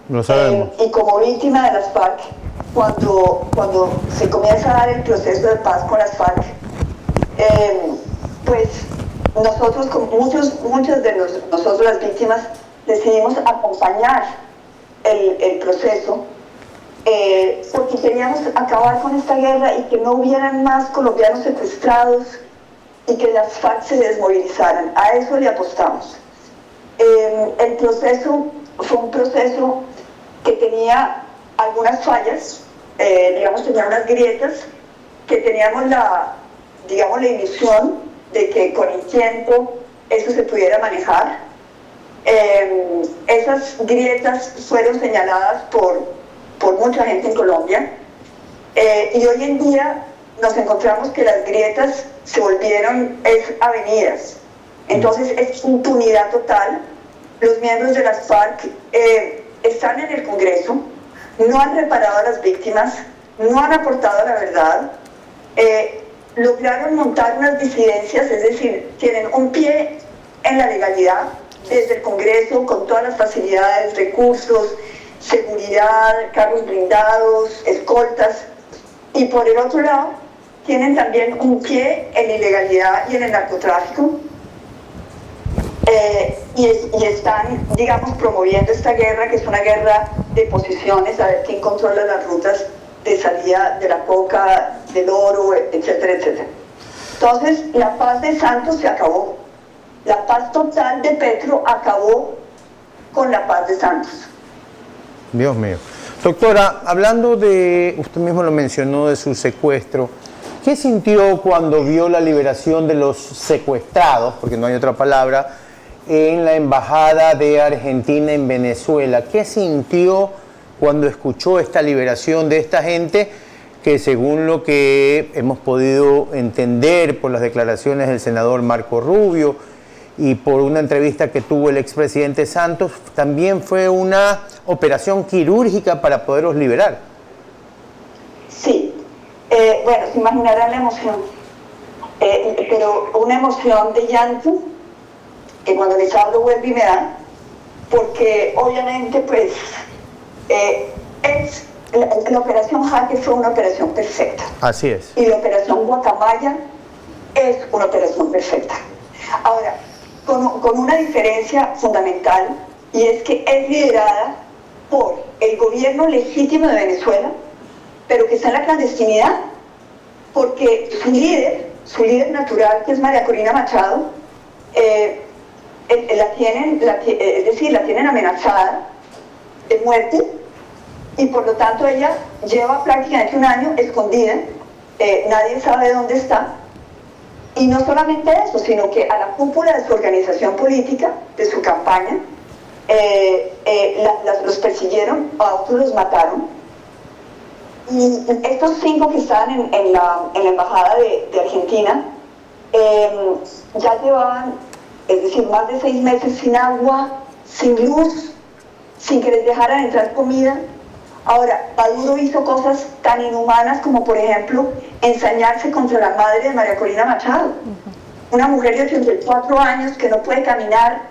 Lo sabemos. Y como víctima de las FARC, cuando se comienza a dar el proceso de paz con las FARC, pues nosotros, muchas de nosotros las víctimas, decidimos acompañar el proceso porque queríamos acabar con esta guerra y que no hubieran más colombianos secuestrados y que las FARC se desmovilizaran. A eso le apostamos. El proceso fue un proceso que tenía algunas fallas, tenía unas grietas, que teníamos la ilusión de que con el tiempo eso se pudiera manejar. Esas grietas fueron señaladas por mucha gente en Colombia, y hoy en día nos encontramos que las grietas se volvieron avenidas. Entonces es impunidad total. Los miembros de las FARC están en el Congreso, no han reparado a las víctimas, no han aportado la verdad, lograron montar unas disidencias, es decir, tienen un pie en la legalidad desde el Congreso con todas las facilidades, recursos, seguridad, carros blindados, escoltas, y por el otro lado tienen también un pie en la ilegalidad y en el narcotráfico, y están, digamos, promoviendo esta guerra, que es una guerra de posiciones, a ver quién controla las rutas de salida de la coca, del oro, etcétera, etcétera. Entonces, la paz de Santos se acabó. La paz total de Petro acabó con la paz de Santos. Dios mío. Doctora, hablando de, usted mismo lo mencionó, de su secuestro, ¿qué sintió cuando vio la liberación de los secuestrados, porque no hay otra palabra, en la Embajada de Argentina en Venezuela? ¿Qué sintió cuando escuchó esta liberación de esta gente que, según lo que hemos podido entender por las declaraciones del senador Marco Rubio y por una entrevista que tuvo el expresidente Santos, también fue una operación quirúrgica para poderlos liberar? Sí, bueno, se imaginarán la emoción, pero una emoción de llanto que cuando les hablo vuelve y me da, porque obviamente pues la operación Jaque fue una operación perfecta. Así es. Y la operación Guacamaya es una operación perfecta. Ahora, con una diferencia fundamental, y es que es liderada por el gobierno legítimo de Venezuela, pero que está en la clandestinidad, porque su líder natural, que es María Corina Machado, la tienen amenazada de muerte, y por lo tanto ella lleva prácticamente un año escondida, nadie sabe dónde está. Y no solamente eso, sino que a la cúpula de su organización política, de su campaña, los persiguieron, a otros los mataron. Y estos 5 que estaban en la embajada de Argentina ya llevaban, es decir, más de 6 meses sin agua, sin luz, sin que les dejaran entrar comida. Ahora, Maduro hizo cosas tan inhumanas como, por ejemplo, ensañarse contra la madre de María Corina Machado, una mujer de 84 años que no puede caminar.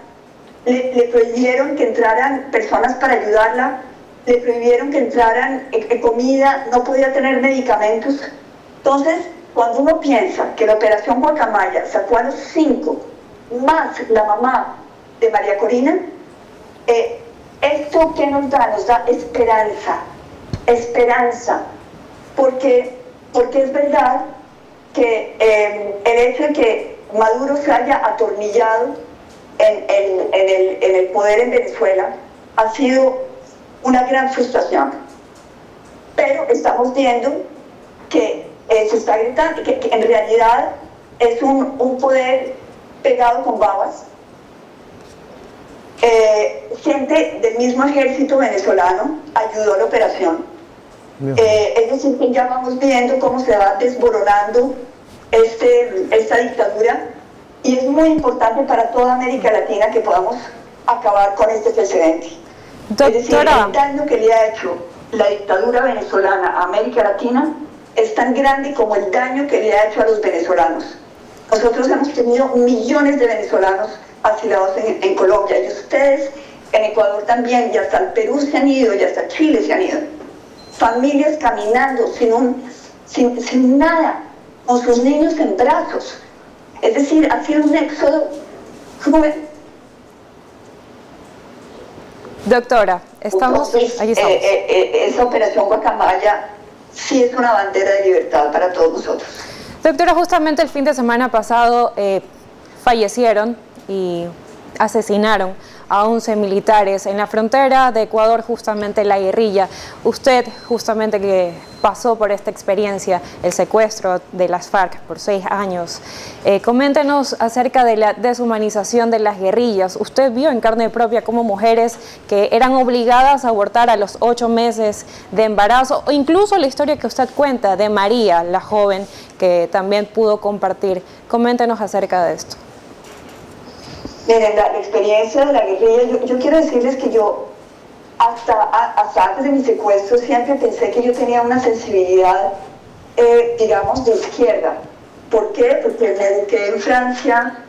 Le prohibieron que entraran personas para ayudarla, le prohibieron que entraran comida, no podía tener medicamentos. Entonces, cuando uno piensa que la operación Guacamaya sacó a los 5, más la mamá de María Corina, ¿esto qué nos da? Nos da esperanza, porque es verdad que el hecho de que Maduro se haya atornillado en el poder en Venezuela ha sido una gran frustración, pero estamos viendo que se está gritando, que en realidad es un poder pegado con babas. Gente del mismo ejército venezolano ayudó a la operación. Es decir, que ya vamos viendo cómo se va desboronando esta dictadura, y es muy importante para toda América Latina que podamos acabar con este precedente. Es decir, el daño que le ha hecho la dictadura venezolana a América Latina es tan grande como el daño que le ha hecho a los venezolanos. Nosotros hemos tenido millones de venezolanos asilados en Colombia, y ustedes en Ecuador también, y hasta el Perú se han ido, y hasta Chile se han ido. Familias caminando sin nada, con sus niños en brazos. Es decir, ha sido un éxodo. Doctora, estamos... Entonces, esa operación Guacamaya sí es una bandera de libertad para todos nosotros. Doctora, justamente el fin de semana pasado fallecieron y asesinaron a 11 militares en la frontera de Ecuador, justamente la guerrilla. Usted, justamente que pasó por esta experiencia, el secuestro de las FARC por 6 años, coméntenos acerca de la deshumanización de las guerrillas. Usted vio en carne propia cómo mujeres que eran obligadas a abortar a los 8 meses de embarazo, o incluso la historia que usted cuenta de María, la joven, que también pudo compartir. Coméntenos acerca de esto. Miren, la experiencia de la guerrilla, yo quiero decirles que yo hasta antes de mi secuestro siempre pensé que yo tenía una sensibilidad, digamos, de izquierda. ¿Por qué? Porque me eduqué en Francia.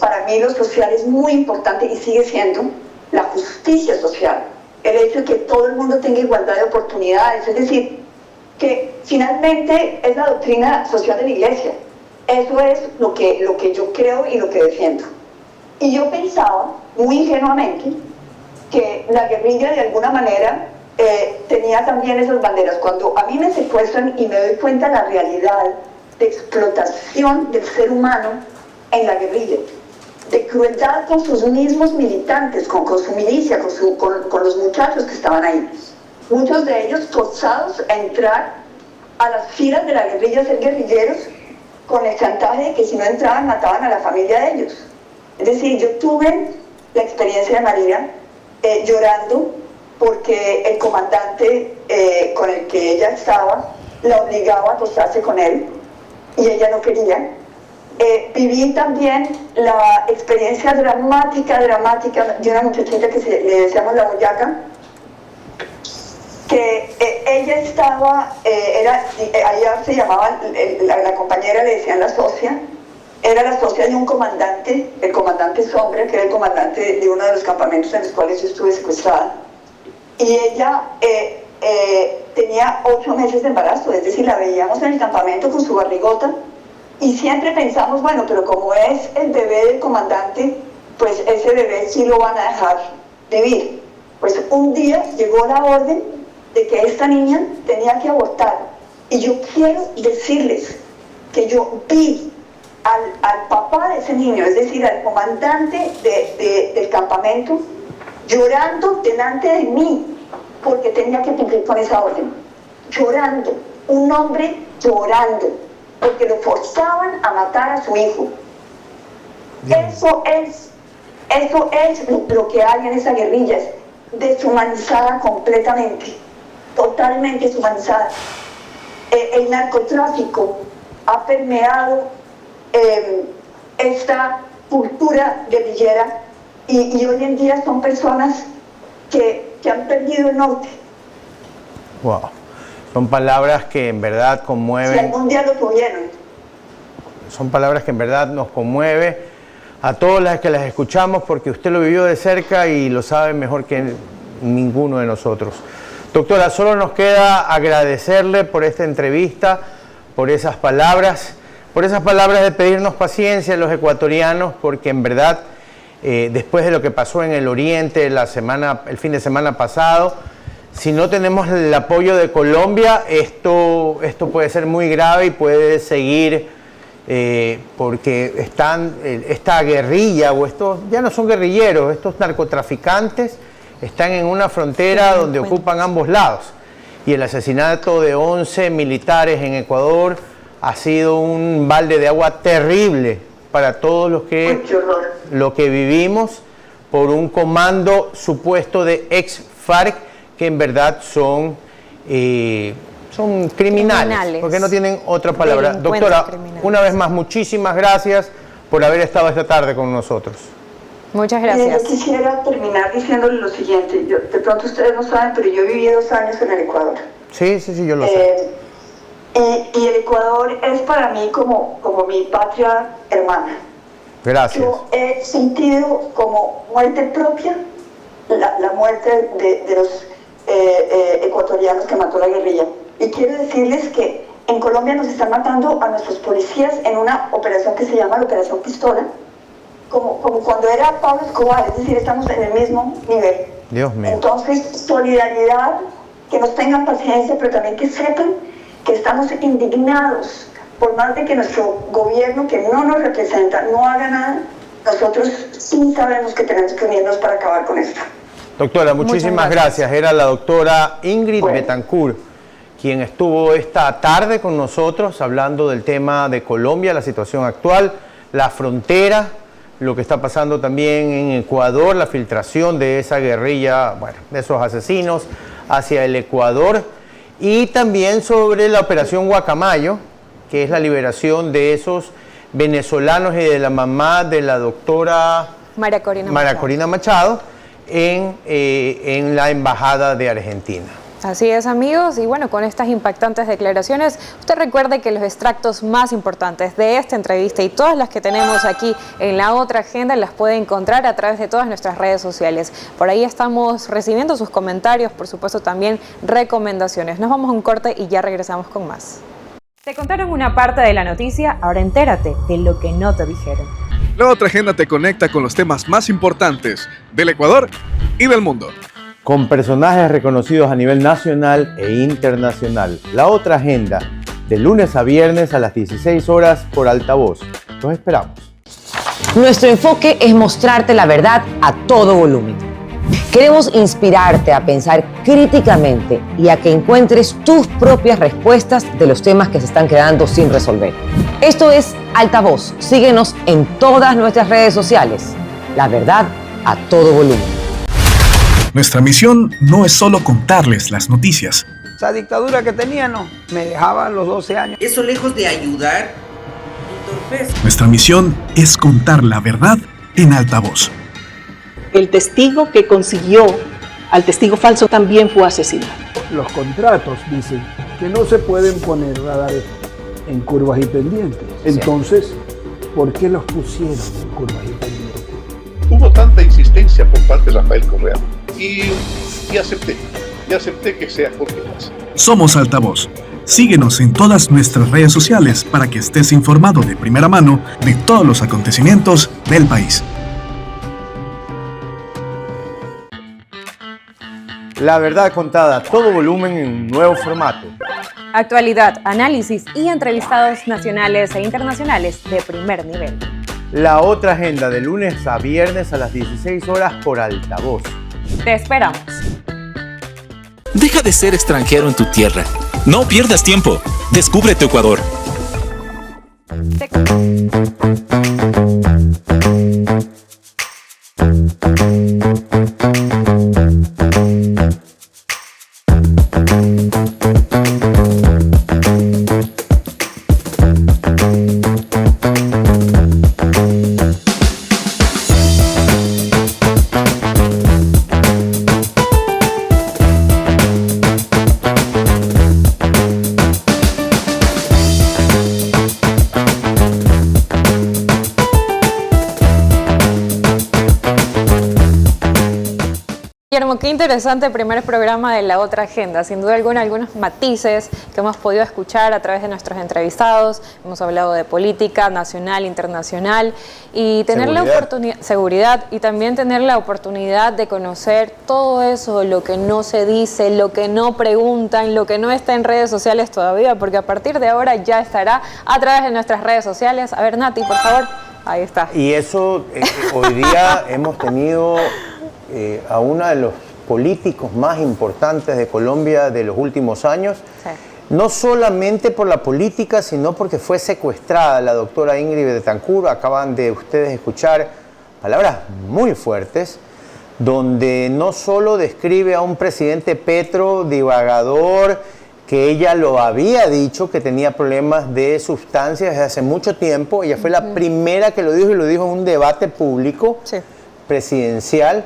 Para mí lo social es muy importante, y sigue siendo la justicia social, el hecho de que todo el mundo tenga igualdad de oportunidades, es decir, que finalmente es la doctrina social de la Iglesia. Eso es lo que yo creo y lo que defiendo. Y yo pensaba, muy ingenuamente, que la guerrilla de alguna manera tenía también esas banderas. Cuando a mí me secuestran y me doy cuenta de la realidad de explotación del ser humano en la guerrilla, de crueldad con sus mismos militantes, con su milicia, con los muchachos que estaban ahí, muchos de ellos forzados a entrar a las filas de la guerrilla, a ser guerrilleros, con el chantaje de que si no entraban mataban a la familia de ellos. Es decir, yo tuve la experiencia de María llorando porque el comandante con el que ella estaba la obligaba a acostarse con él y ella no quería. Viví también la experiencia dramática de una muchachita que le decíamos la Boyaca, que ella estaba, allá se llamaba, la compañera le decían la socia, era la socia de un comandante, el comandante Sombra, que era el comandante de uno de los campamentos en los cuales yo estuve secuestrada, y ella tenía 8 meses de embarazo, es decir, la veíamos en el campamento con su barrigota, y siempre pensamos, bueno, pero como es el bebé del comandante, pues ese bebé sí lo van a dejar vivir. Pues un día llegó la orden de que esta niña tenía que abortar. Y yo quiero decirles que yo vi al papá de ese niño, es decir, al comandante del campamento, llorando delante de mí, porque tenía que cumplir con esa orden. Llorando, un hombre llorando, porque lo forzaban a matar a su hijo. Eso es lo que hay en esa guerrilla, es deshumanizada completamente, totalmente deshumanizada. El narcotráfico ha permeado esta cultura guerrillera y hoy en día son personas que han perdido el norte. Wow. Son palabras que en verdad conmueven. Si algún día lo tuvieron. Son palabras que en verdad nos conmueven a todas las que las escuchamos, porque usted lo vivió de cerca y lo sabe mejor que ninguno de nosotros. Doctora, solo nos queda agradecerle por esta entrevista, por esas palabras de pedirnos paciencia a los ecuatorianos, porque en verdad, después de lo que pasó en el Oriente el fin de semana pasado, si no tenemos el apoyo de Colombia, esto puede ser muy grave y puede seguir, porque esta guerrilla, o estos ya no son guerrilleros, estos narcotraficantes están en una frontera donde ocupan ambos lados. Y el asesinato de 11 militares en Ecuador ha sido un balde de agua terrible para todos los que vivimos por un comando supuesto de ex-FARC, que en verdad son criminales, porque no tienen otra palabra. Doctora, una vez más, muchísimas gracias por haber estado esta tarde con nosotros. Muchas gracias. Yo quisiera terminar diciéndole lo siguiente. De pronto ustedes no saben, pero yo viví 2 años en el Ecuador. Sí, yo lo sé. Y el Ecuador es para mí como mi patria hermana. Gracias. Yo he sentido como muerte propia la muerte de los ecuatorianos que mató la guerrilla. Y quiero decirles que en Colombia nos están matando a nuestros policías en una operación que se llama la Operación Pistola, como cuando era Pablo Escobar, es decir, estamos en el mismo nivel. Dios mío. Entonces, solidaridad, que nos tengan paciencia, pero también que sepan que estamos indignados, por más de que nuestro gobierno, que no nos representa, no haga nada, nosotros sí sabemos que tenemos que unirnos para acabar con esto. Doctora, muchísimas gracias. Era la doctora Ingrid Betancourt, quien estuvo esta tarde con nosotros hablando del tema de Colombia, la situación actual, la frontera, lo que está pasando también en Ecuador, la filtración de esa guerrilla, de esos asesinos hacia el Ecuador, y también sobre la operación Guacamayo, que es la liberación de esos venezolanos y de la mamá de la doctora María Corina Machado en la Embajada de Argentina. Así es, amigos, y bueno, con estas impactantes declaraciones, usted recuerde que los extractos más importantes de esta entrevista y todas las que tenemos aquí en la otra agenda las puede encontrar a través de todas nuestras redes sociales. Por ahí estamos recibiendo sus comentarios, por supuesto también recomendaciones. Nos vamos a un corte y ya regresamos con más. Te contaron una parte de la noticia, ahora entérate de lo que no te dijeron. La otra agenda te conecta con los temas más importantes del Ecuador y del mundo, con personajes reconocidos a nivel nacional e internacional. La otra agenda, de lunes a viernes a las 16 horas por Altavoz. Los esperamos. Nuestro enfoque es mostrarte la verdad a todo volumen. Queremos inspirarte a pensar críticamente y a que encuentres tus propias respuestas de los temas que se están quedando sin resolver. Esto es Altavoz. Síguenos en todas nuestras redes sociales. La verdad a todo volumen. Nuestra misión no es solo contarles las noticias. Esa dictadura que tenía, no, me dejaba a los 12 años. Eso, lejos de ayudar, entorpece. Nuestra misión es contar la verdad en Altavoz. El testigo que consiguió al testigo falso también fue asesinado. Los contratos dicen que no se pueden poner radares en curvas y pendientes. Entonces, ¿por qué los pusieron en curvas y pendientes? Hubo tanta insistencia por parte de Rafael Correa y acepté que sea Jorge Paz. Somos Altavoz. Síguenos en todas nuestras redes sociales para que estés informado de primera mano de todos los acontecimientos del país. La verdad contada a todo volumen en un nuevo formato. Actualidad, análisis y entrevistados nacionales e internacionales de primer nivel. La otra agenda de lunes a viernes a las 16 horas por Altavoz. Te esperamos. Deja de ser extranjero en tu tierra. No pierdas tiempo. Descubre tu Ecuador. Guillermo, qué interesante primer programa de La Otra Agenda. Sin duda alguna, algunos matices que hemos podido escuchar a través de nuestros entrevistados. Hemos hablado de política nacional, internacional y tener la oportunidad, seguridad, y también tener la oportunidad de conocer todo eso, lo que no se dice, lo que no preguntan, lo que no está en redes sociales todavía, porque a partir de ahora ya estará a través de nuestras redes sociales. A ver, Nati, por favor. Ahí está. Y eso, hoy día hemos tenido a uno de los políticos más importantes de Colombia de los últimos años, sí. No solamente por la política, sino porque fue secuestrada la doctora Ingrid Betancourt. Acaban de ustedes escuchar palabras muy fuertes, donde no solo describe a un presidente Petro divagador, que ella lo había dicho, que tenía problemas de sustancias desde hace mucho tiempo. Ella fue la primera que lo dijo, y lo dijo en un debate público presidencial.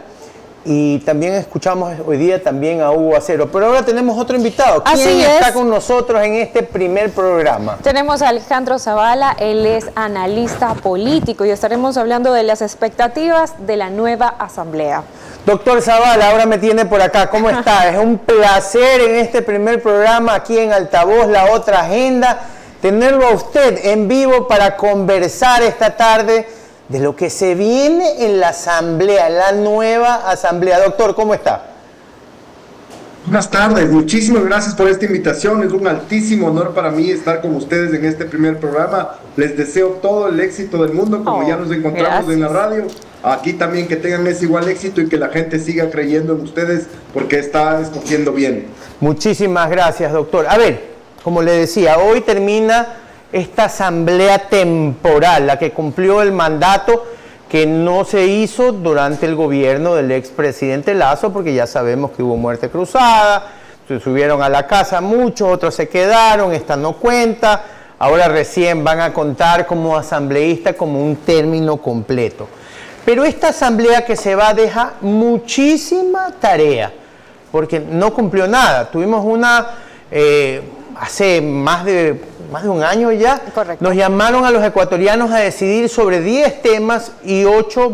Y también escuchamos hoy día también a Hugo Acero. Pero ahora tenemos otro invitado. ¿Quién está con nosotros en este primer programa? Tenemos a Alejandro Zavala, él es analista político y estaremos hablando de las expectativas de la nueva asamblea. Doctor Zavala, ahora me tiene por acá. ¿Cómo está? Es un placer en este primer programa aquí en Altavoz, La Otra Agenda, tenerlo a usted en vivo para conversar esta tarde de lo que se viene en la asamblea, la nueva asamblea. Doctor, ¿cómo está? Buenas tardes, muchísimas gracias por esta invitación. Es un altísimo honor para mí estar con ustedes en este primer programa. Les deseo todo el éxito del mundo, como ya nos encontramos en la radio. Aquí también que tengan ese igual éxito y que la gente siga creyendo en ustedes porque está escogiendo bien. Muchísimas gracias, doctor. A ver, como le decía, hoy termina esta asamblea temporal, la que cumplió el mandato que no se hizo durante el gobierno del expresidente Lazo, porque ya sabemos que hubo muerte cruzada, se subieron a la casa muchos, otros se quedaron, esta no cuenta, ahora recién van a contar como asambleísta como un término completo. Pero esta asamblea que se va deja muchísima tarea, porque no cumplió nada. Tuvimos una hace más de un año ya. Correcto. Nos llamaron a los ecuatorianos a decidir sobre 10 temas y 8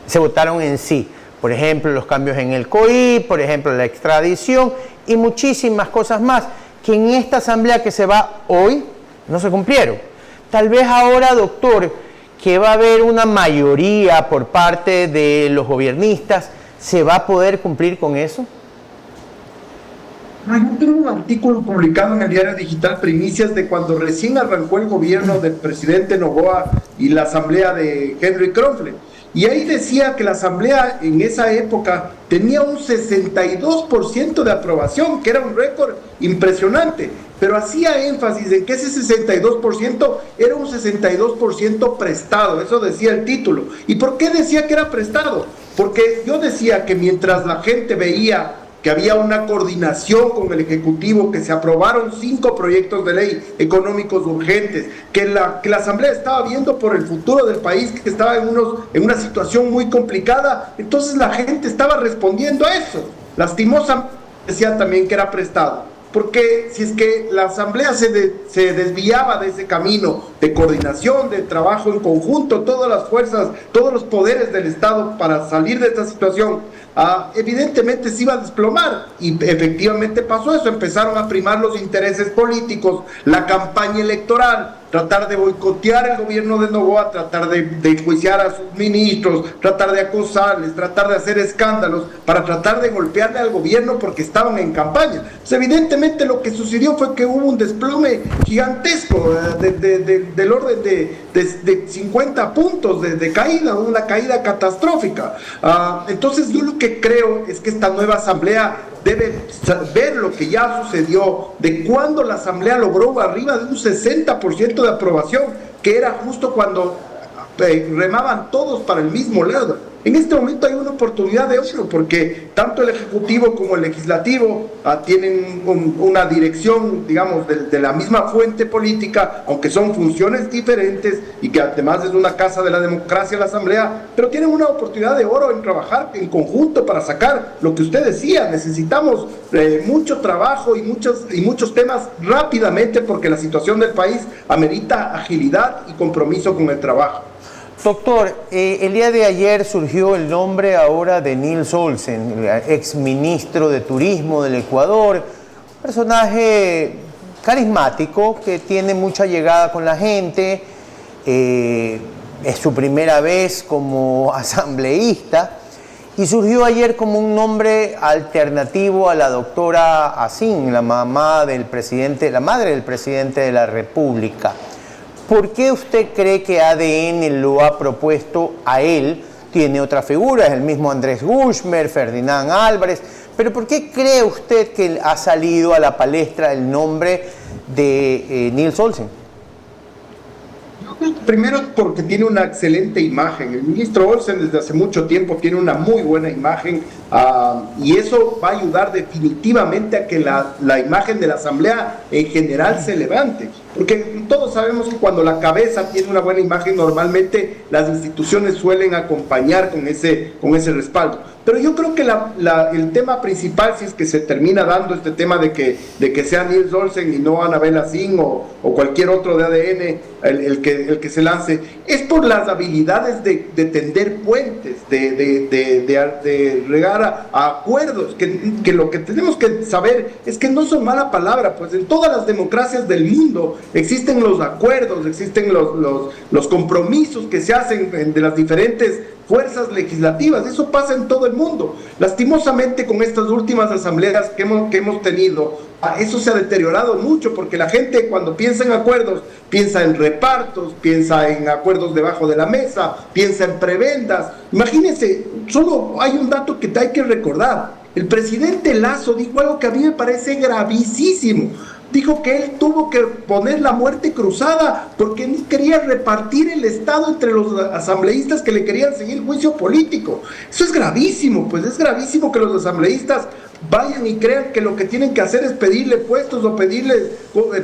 se votaron en sí. Por ejemplo, los cambios en el COI, por ejemplo, la extradición y muchísimas cosas más que en esta asamblea que se va hoy no se cumplieron. Tal vez ahora, doctor, que va a haber una mayoría por parte de los gobiernistas, ¿se va a poder cumplir con eso? Yo tengo un artículo publicado en el diario digital Primicias de cuando recién arrancó el gobierno del presidente Noboa y la asamblea de Henry Kronfle. Y ahí decía que la asamblea en esa época tenía un 62% de aprobación, que era un récord impresionante. Pero hacía énfasis en que ese 62% era un 62% prestado, eso decía el título. ¿Y por qué decía que era prestado? Porque yo decía que mientras la gente veía que había una coordinación con el Ejecutivo, que se aprobaron 5 proyectos de ley económicos urgentes, que la Asamblea estaba viendo por el futuro del país, que estaba en una situación muy complicada, entonces la gente estaba respondiendo a eso. Lastimosamente decía también que era prestado, porque si es que la Asamblea se desviaba de ese camino de coordinación, de trabajo en conjunto, todas las fuerzas, todos los poderes del Estado para salir de esta situación, evidentemente se iba a desplomar, y efectivamente pasó eso. Empezaron a primar los intereses políticos, la campaña electoral, tratar de boicotear el gobierno de Noboa, tratar de enjuiciar a sus ministros, tratar de acosarles, tratar de hacer escándalos para tratar de golpearle al gobierno porque estaban en campaña. Pues evidentemente lo que sucedió fue que hubo un desplome gigantesco del orden de 50 puntos de caída, una caída catastrófica. Entonces yo lo que creo es que esta nueva asamblea debe ver lo que ya sucedió, de cuando la asamblea logró arriba de un 60% de aprobación, que era justo cuando remaban todos para el mismo lado. En este momento hay una oportunidad de oro, porque tanto el Ejecutivo como el Legislativo tienen una dirección, digamos, de la misma fuente política, aunque son funciones diferentes y que además es una casa de la democracia la Asamblea, pero tienen una oportunidad de oro en trabajar en conjunto para sacar lo que usted decía. Necesitamos mucho trabajo y muchos temas rápidamente, porque la situación del país amerita agilidad y compromiso con el trabajo. Doctor, el día de ayer surgió el nombre ahora de Nils Olsen, exministro de Turismo del Ecuador, personaje carismático que tiene mucha llegada con la gente, es su primera vez como asambleísta y surgió ayer como un nombre alternativo a la doctora Asín, la madre del presidente de la República. ¿Por qué usted cree que ADN lo ha propuesto a él? Tiene otra figura, es el mismo Andrés Guzmán, Ferdinand Álvarez, pero ¿por qué cree usted que ha salido a la palestra el nombre de Nils Olsen? Primero porque tiene una excelente imagen. El ministro Olsen desde hace mucho tiempo tiene una muy buena imagen y eso va a ayudar definitivamente a que la imagen de la Asamblea en general se levante. Porque todos sabemos que cuando la cabeza tiene una buena imagen, normalmente las instituciones suelen acompañar con ese respaldo. Pero yo creo que el tema principal, si es que se termina dando este tema de que sea Nils Olsen y no Anabel Asín o cualquier otro de ADN el que se lance, es por las habilidades de tender puentes, de llegar a acuerdos, que lo que tenemos que saber es que no son mala palabra, pues en todas las democracias del mundo existen los acuerdos, existen los compromisos que se hacen de las diferentes fuerzas legislativas. Eso pasa en todo el mundo. Lastimosamente, con estas últimas asambleas que hemos tenido, eso se ha deteriorado mucho, porque la gente cuando piensa en acuerdos, piensa en repartos, piensa en acuerdos debajo de la mesa, piensa en prebendas. Imagínense, solo hay un dato que hay que recordar. El presidente Lasso dijo algo que a mí me parece gravísimo. Dijo que él tuvo que poner la muerte cruzada porque no quería repartir el Estado entre los asambleístas que le querían seguir juicio político. Eso es gravísimo, pues es gravísimo que los asambleístas vayan y crean que lo que tienen que hacer es pedirle puestos o pedirle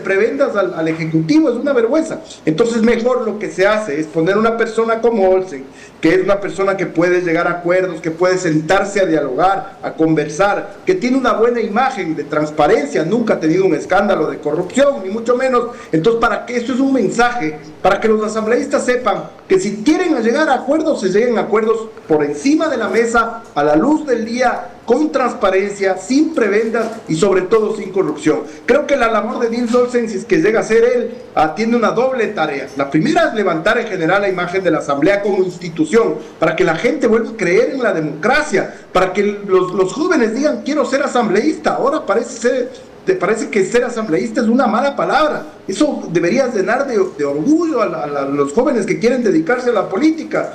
prebendas al Ejecutivo. Es una vergüenza. Entonces mejor lo que se hace es poner una persona como Olsen, que es una persona que puede llegar a acuerdos, que puede sentarse a dialogar, a conversar, que tiene una buena imagen de transparencia, nunca ha tenido un escándalo de corrupción, ni mucho menos. Entonces, para que esto es un mensaje, para que los asambleístas sepan que si quieren llegar a acuerdos, se lleguen a acuerdos por encima de la mesa, a la luz del día, con transparencia, sin prebendas y sobre todo sin corrupción. Creo que la labor de Nils Olsen, si es que llega a ser él, tiene una doble tarea. La primera es levantar en general la imagen de la Asamblea como institución, para que la gente vuelva a creer en la democracia, para que los jóvenes digan quiero ser asambleísta. Ahora parece que ser asambleísta es una mala palabra. Eso debería llenar de orgullo a los jóvenes que quieren dedicarse a la política.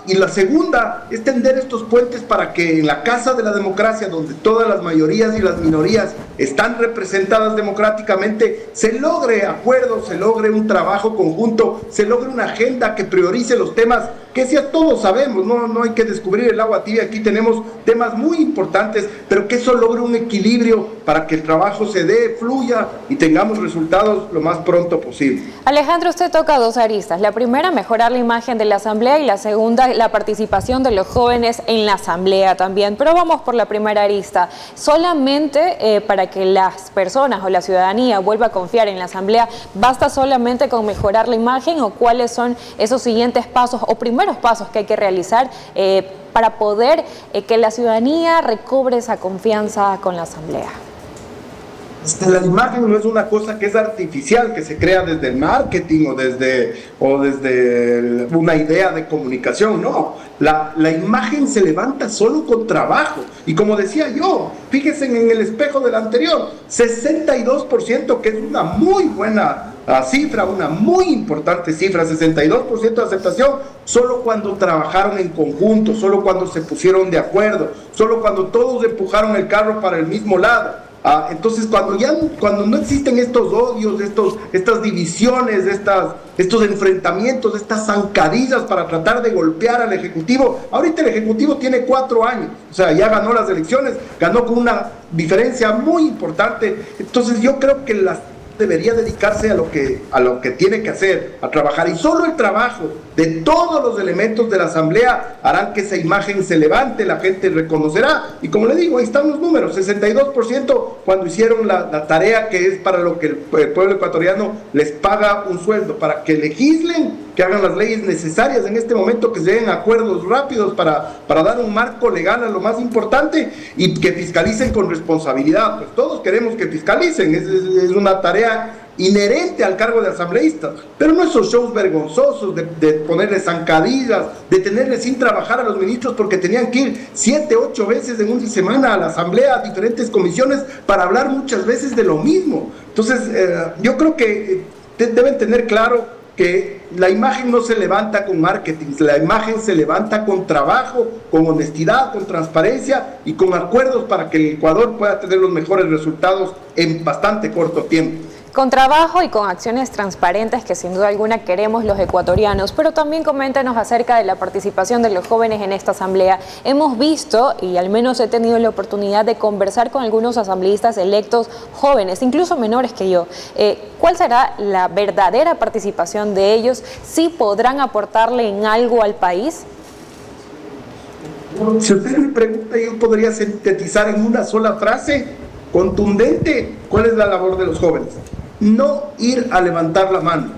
Y la segunda es tender estos puentes para que en la casa de la democracia, donde todas las mayorías y las minorías están representadas democráticamente, se logre acuerdos, se logre un trabajo conjunto, se logre una agenda que priorice los temas que ya todos sabemos. No hay que descubrir el agua tibia. Aquí tenemos temas muy importantes, pero que eso logre un equilibrio para que el trabajo se dé, fluya y tengamos resultados lo más pronto posible. Alejandro, usted toca dos aristas. La primera, mejorar la imagen de la Asamblea, y la segunda, la participación de los jóvenes en la Asamblea también. Pero vamos por la primera arista. Solamente para que las personas o la ciudadanía vuelva a confiar en la Asamblea, ¿basta solamente con mejorar la imagen, o cuáles son esos siguientes pasos o primeros pasos que hay que realizar para poder que la ciudadanía recobre esa confianza con la Asamblea? La imagen no es una cosa que es artificial, que se crea desde el marketing o desde una idea de comunicación, no. La imagen se levanta solo con trabajo. Y como decía yo, fíjense en el espejo del anterior, 62%, que es una muy buena cifra, una muy importante cifra, 62% de aceptación, solo cuando trabajaron en conjunto, solo cuando se pusieron de acuerdo, solo cuando todos empujaron el carro para el mismo lado. Entonces cuando no existen estos odios, estas divisiones, estos enfrentamientos, estas zancadillas para tratar de golpear al Ejecutivo, ahorita el Ejecutivo tiene 4 años, o sea, ya ganó las elecciones, ganó con una diferencia muy importante. Entonces yo creo que debería dedicarse a lo que tiene que hacer, a trabajar, y solo el trabajo de todos los elementos de la Asamblea harán que esa imagen se levante, la gente reconocerá, y como le digo, ahí están los números, 62% cuando hicieron la tarea que es para lo que el pueblo ecuatoriano les paga un sueldo, para que legislen, que hagan las leyes necesarias en este momento, que se den acuerdos rápidos para dar un marco legal a lo más importante, y que fiscalicen con responsabilidad. Pues todos queremos que fiscalicen, es una tarea inherente al cargo de asambleísta, pero no esos shows vergonzosos de ponerles zancadillas, de tenerles sin trabajar a los ministros porque tenían que ir 7, 8 veces en una semana a la asamblea, a diferentes comisiones, para hablar muchas veces de lo mismo. Entonces yo creo que deben tener claro que la imagen no se levanta con marketing, la imagen se levanta con trabajo, con honestidad, con transparencia y con acuerdos para que el Ecuador pueda tener los mejores resultados en bastante corto tiempo. Con trabajo y con acciones transparentes que sin duda alguna queremos los ecuatorianos, pero también coméntanos acerca de la participación de los jóvenes en esta asamblea. Hemos visto, y al menos he tenido la oportunidad de conversar con algunos asambleístas electos jóvenes, incluso menores que yo. ¿Cuál será la verdadera participación de ellos? ¿Sí podrán aportarle en algo al país? Si usted me pregunta, yo podría sintetizar en una sola frase contundente cuál es la labor de los jóvenes. No ir a levantar la mano.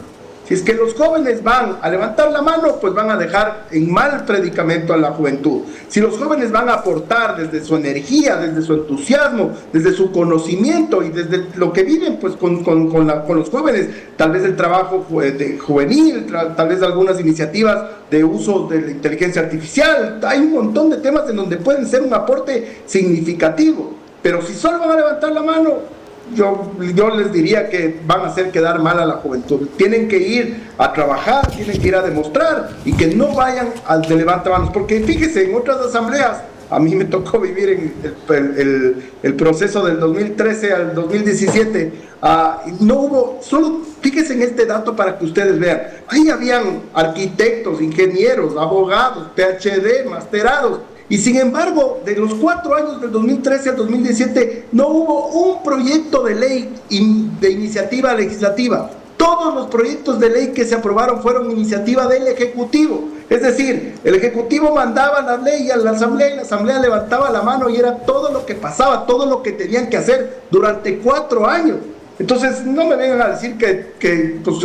Si es que los jóvenes van a levantar la mano, pues van a dejar en mal predicamento a la juventud. Si los jóvenes van a aportar desde su energía, desde su entusiasmo, desde su conocimiento y desde lo que viven, pues con los jóvenes, tal vez el trabajo juvenil, tal vez algunas iniciativas de uso de la inteligencia artificial, hay un montón de temas en donde pueden ser un aporte significativo. Pero si solo van a levantar la mano, yo les diría que van a hacer quedar mal a la juventud. Tienen que ir a trabajar, tienen que ir a demostrar, y que no vayan al de levantamanos. Porque fíjese, en otras asambleas, a mí me tocó vivir en el proceso del 2013 al 2017, no hubo, solo fíjese en este dato para que ustedes vean, ahí habían arquitectos, ingenieros, abogados, PhD, masterados. Y sin embargo, de los 4 años del 2013 al 2017, no hubo un proyecto de ley de iniciativa legislativa. Todos los proyectos de ley que se aprobaron fueron iniciativa del Ejecutivo. Es decir, el Ejecutivo mandaba la ley a la Asamblea y la Asamblea levantaba la mano, y era todo lo que pasaba, todo lo que tenían que hacer durante 4 años. Entonces, no me vengan a decir que pues,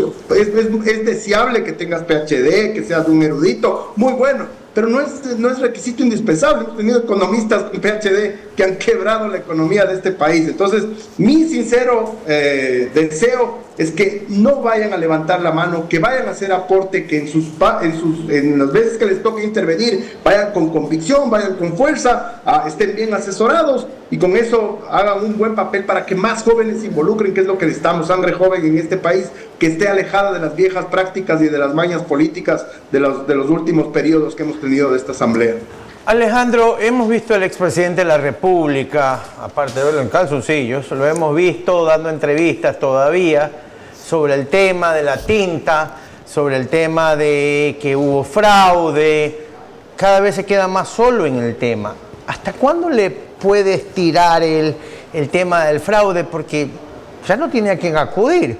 es deseable que tengas PhD, que seas un erudito, muy bueno, pero no es requisito indispensable. Hemos tenido economistas con PhD que han quebrado la economía de este país. Entonces, mi sincero deseo es que no vayan a levantar la mano, que vayan a hacer aporte, que en las veces que les toque intervenir, vayan con convicción, vayan con fuerza, estén bien asesorados, y con eso hagan un buen papel para que más jóvenes se involucren, que es lo que necesitamos, sangre joven en este país, que esté alejada de las viejas prácticas y de las mañas políticas de los últimos periodos que hemos tenido de esta asamblea. Alejandro, hemos visto al expresidente de la República, aparte de verlo en calzoncillos, lo hemos visto dando entrevistas todavía sobre el tema de la tinta, sobre el tema de que hubo fraude. Cada vez se queda más solo en el tema. ¿Hasta cuándo le puedes tirar el tema del fraude? Porque ya no tiene a quién acudir.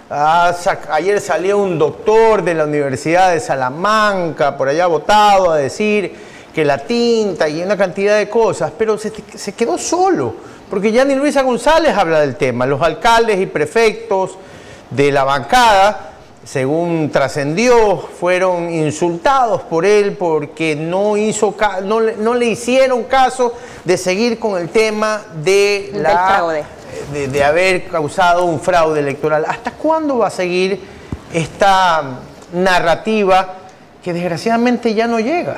Ayer salió un doctor de la Universidad de Salamanca, por allá votado, a decir que la tinta y una cantidad de cosas, pero se quedó solo, porque ya ni Luisa González habla del tema. Los alcaldes y prefectos de la bancada, según trascendió, fueron insultados por él porque no le hicieron caso de seguir con el tema del de haber causado un fraude electoral. ¿Hasta cuándo va a seguir esta narrativa que desgraciadamente ya no llega?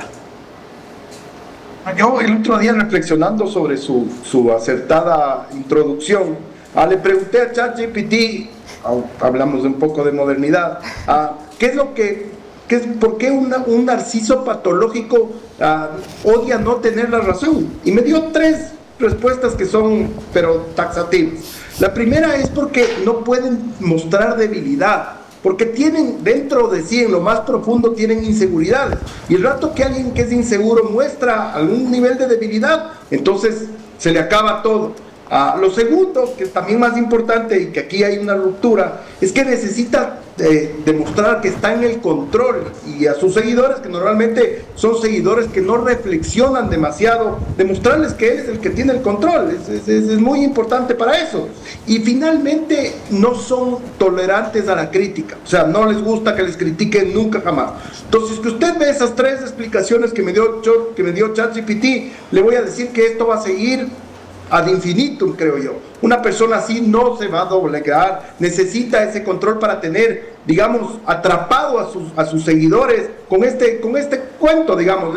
Yo el otro día, reflexionando sobre su acertada introducción, le pregunté a ChatGPT, hablamos de un poco de modernidad, ¿por qué un narciso patológico odia no tener la razón? Y me dio 3 respuestas que son, pero taxativas. La primera es porque no pueden mostrar debilidad, porque tienen dentro de sí, en lo más profundo, tienen inseguridades. Y el rato que alguien que es inseguro muestra algún nivel de debilidad, entonces se le acaba todo. Lo segundo, que es también más importante y que aquí hay una ruptura, es que necesita demostrar que está en el control, y a sus seguidores, que normalmente son seguidores que no reflexionan demasiado, demostrarles que él es el que tiene el control. Es muy importante para eso. Y finalmente, no son tolerantes a la crítica, o sea, no les gusta que les critiquen nunca jamás. Entonces, que usted ve esas 3 explicaciones que me dio ChatGPT, le voy a decir que esto va a seguir ad infinitum, creo yo. Una persona así no se va a doblegar, necesita ese control para tener, digamos, atrapado a sus seguidores con este cuento, digamos.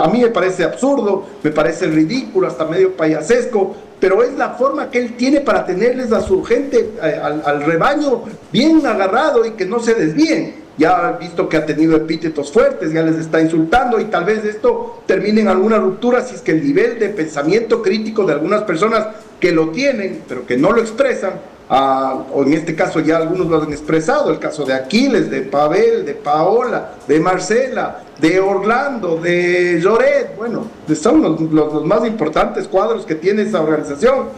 A mí me parece absurdo, me parece ridículo, hasta medio payasesco, pero es la forma que él tiene para tenerles a su gente, al rebaño, bien agarrado y que no se desvíen. Ya ha visto que ha tenido epítetos fuertes, ya les está insultando, y tal vez esto termine en alguna ruptura si es que el nivel de pensamiento crítico de algunas personas que lo tienen, pero que no lo expresan, o en este caso ya algunos lo han expresado, el caso de Aquiles, de Pavel, de Paola, de Marcela, de Orlando, de Lloret, bueno, son los más importantes cuadros que tiene esa organización.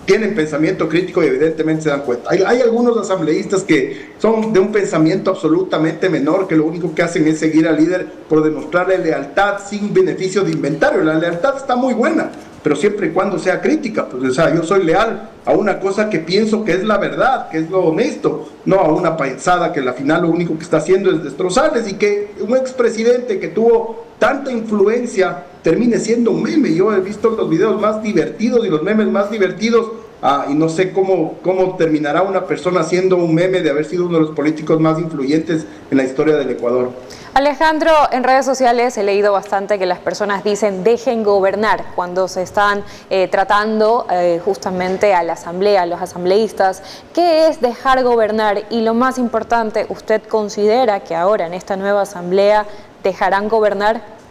Tienen pensamiento crítico y evidentemente se dan cuenta. Hay algunos asambleístas que son de un pensamiento absolutamente menor, que lo único que hacen es seguir al líder por demostrarle lealtad sin beneficio de inventario. La lealtad está muy buena, pero siempre y cuando sea crítica. Pues, o sea, yo soy leal a una cosa que pienso que es la verdad, que es lo honesto, no a una payasada que al final lo único que está haciendo es destrozarles, y que un expresidente que tuvo tanta influencia termine siendo un meme. Yo he visto los videos más divertidos y los memes más divertidos, y no sé cómo terminará una persona siendo un meme de haber sido uno de los políticos más influyentes en la historia del Ecuador. Alejandro, en redes sociales he leído bastante que las personas dicen dejen gobernar cuando se están tratando justamente a la asamblea, a los asambleístas. ¿Qué es dejar gobernar? Y lo más importante, ¿usted considera que ahora en esta nueva asamblea dejarán gobernar?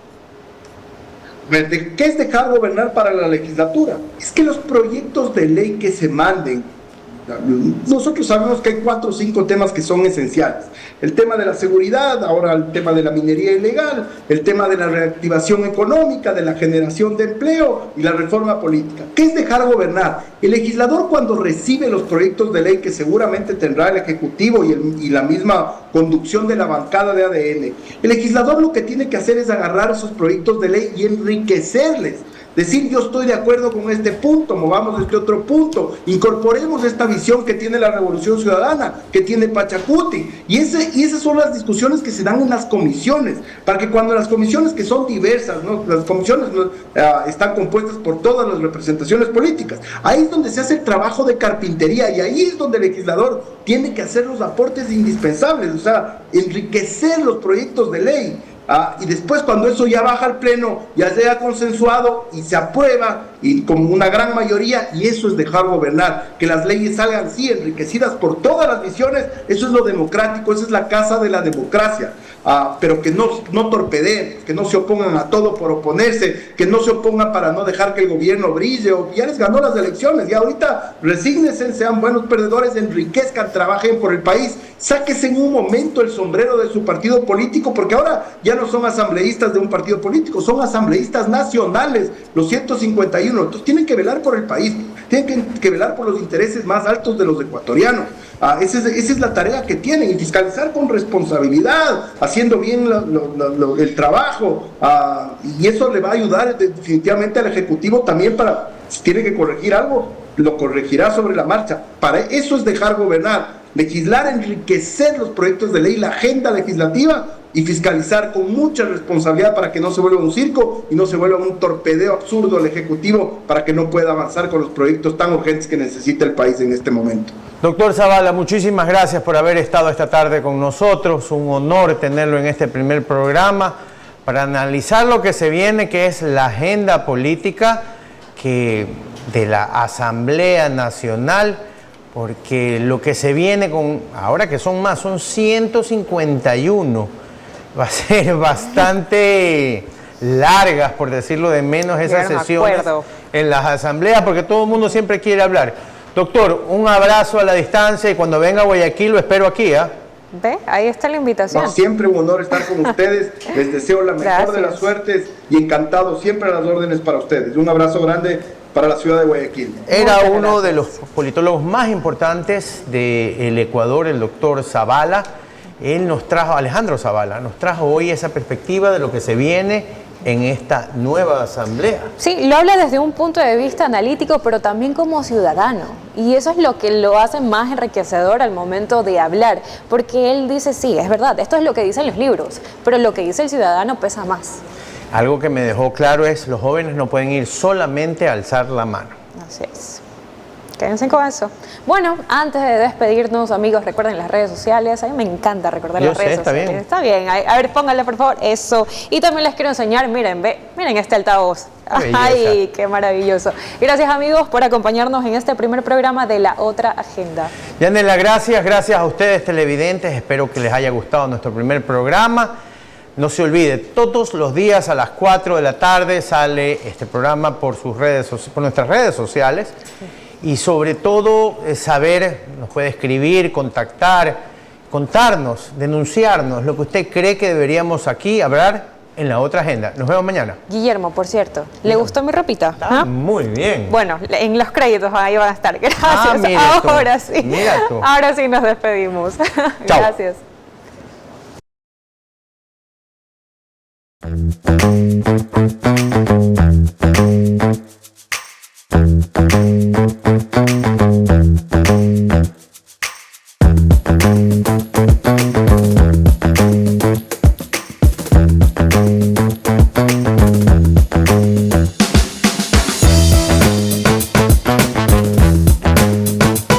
¿Qué es dejar gobernar para la legislatura? Es que los proyectos de ley que se manden, nosotros sabemos que hay 4 o 5 temas que son esenciales. El tema de la seguridad, ahora el tema de la minería ilegal, el tema de la reactivación económica, de la generación de empleo y la reforma política. ¿Qué es dejar gobernar? El legislador, cuando recibe los proyectos de ley que seguramente tendrá el Ejecutivo y la misma conducción de la bancada de ADN, el legislador lo que tiene que hacer es agarrar esos proyectos de ley y enriquecerles. Decir, yo estoy de acuerdo con este punto, movamos este otro punto, incorporemos esta visión que tiene la Revolución Ciudadana, que tiene Pachacuti, y esas son las discusiones que se dan en las comisiones, para que cuando las comisiones, que son diversas, ¿no? Las comisiones están compuestas por todas las representaciones políticas, ahí es donde se hace el trabajo de carpintería, y ahí es donde el legislador tiene que hacer los aportes indispensables, o sea, enriquecer los proyectos de ley. Y después, cuando eso ya baja al pleno, ya sea consensuado y se aprueba y con una gran mayoría, y eso es dejar gobernar, que las leyes salgan sí enriquecidas por todas las visiones. Eso es lo democrático, esa es la casa de la democracia. Pero que no torpedeen, que no se opongan a todo por oponerse, que no se opongan para no dejar que el gobierno brille, o ya les ganó las elecciones, ya ahorita resígnense, sean buenos perdedores, enriquezcan, trabajen por el país, sáquense en un momento el sombrero de su partido político, porque ahora ya no son asambleístas de un partido político, son asambleístas nacionales, los 151, entonces tienen que velar por el país, tienen que velar por los intereses más altos de los ecuatorianos. Esa es la tarea que tienen, y fiscalizar con responsabilidad, haciendo bien el trabajo, y eso le va a ayudar definitivamente al Ejecutivo también para, si tiene que corregir algo, lo corregirá sobre la marcha. Para eso es dejar gobernar, legislar, enriquecer los proyectos de ley, la agenda legislativa, y fiscalizar con mucha responsabilidad para que no se vuelva un circo y no se vuelva un torpedeo absurdo al Ejecutivo para que no pueda avanzar con los proyectos tan urgentes que necesita el país en este momento. Doctor Zavala, muchísimas gracias por haber estado esta tarde con nosotros. Un honor tenerlo en este primer programa para analizar lo que se viene, que es la agenda política de la Asamblea Nacional, porque lo que se viene con, ahora que son 151, va a ser bastante largas, por decirlo de menos, esas sesiones en las asambleas, porque todo el mundo siempre quiere hablar. Doctor, un abrazo a la distancia y cuando venga a Guayaquil lo espero aquí, ¿ah? ¿Ve? Ahí está la invitación. No, siempre un honor estar con ustedes. Les deseo la mejor de las suertes y encantado siempre a las órdenes para ustedes. Un abrazo grande para la ciudad de Guayaquil. Era uno de los politólogos más importantes del Ecuador, el doctor Zavala. Él nos trajo, Alejandro Zavala, nos trajo hoy esa perspectiva de lo que se viene en esta nueva asamblea. Sí, lo habla desde un punto de vista analítico, pero también como ciudadano. Y eso es lo que lo hace más enriquecedor al momento de hablar, porque él dice, sí, es verdad, esto es lo que dicen los libros, pero lo que dice el ciudadano pesa más. Algo que me dejó claro es, los jóvenes no pueden ir solamente a alzar la mano. Así es. Quédense con eso. Bueno, antes de despedirnos, amigos, recuerden las redes sociales. A mí me encanta recordar las redes sociales. Está bien. A ver, pónganle, por favor, eso. Y también les quiero enseñar, miren este altavoz. Ay, qué maravilloso. Gracias, amigos, por acompañarnos en este primer programa de La Otra Agenda. Yanela, gracias a ustedes, televidentes. Espero que les haya gustado nuestro primer programa. No se olvide, todos los días a las 4 de la tarde sale este programa por nuestras redes sociales. Y sobre todo saber, nos puede escribir, contactar, contarnos, denunciarnos lo que usted cree que deberíamos aquí hablar en La Otra Agenda. Nos vemos mañana. Guillermo, por cierto, ¿le gustó mi ropita? Muy bien. Bueno, en los créditos ahí van a estar. Gracias. Ahora sí. Mira tú. Ahora sí nos despedimos. Chao. Gracias.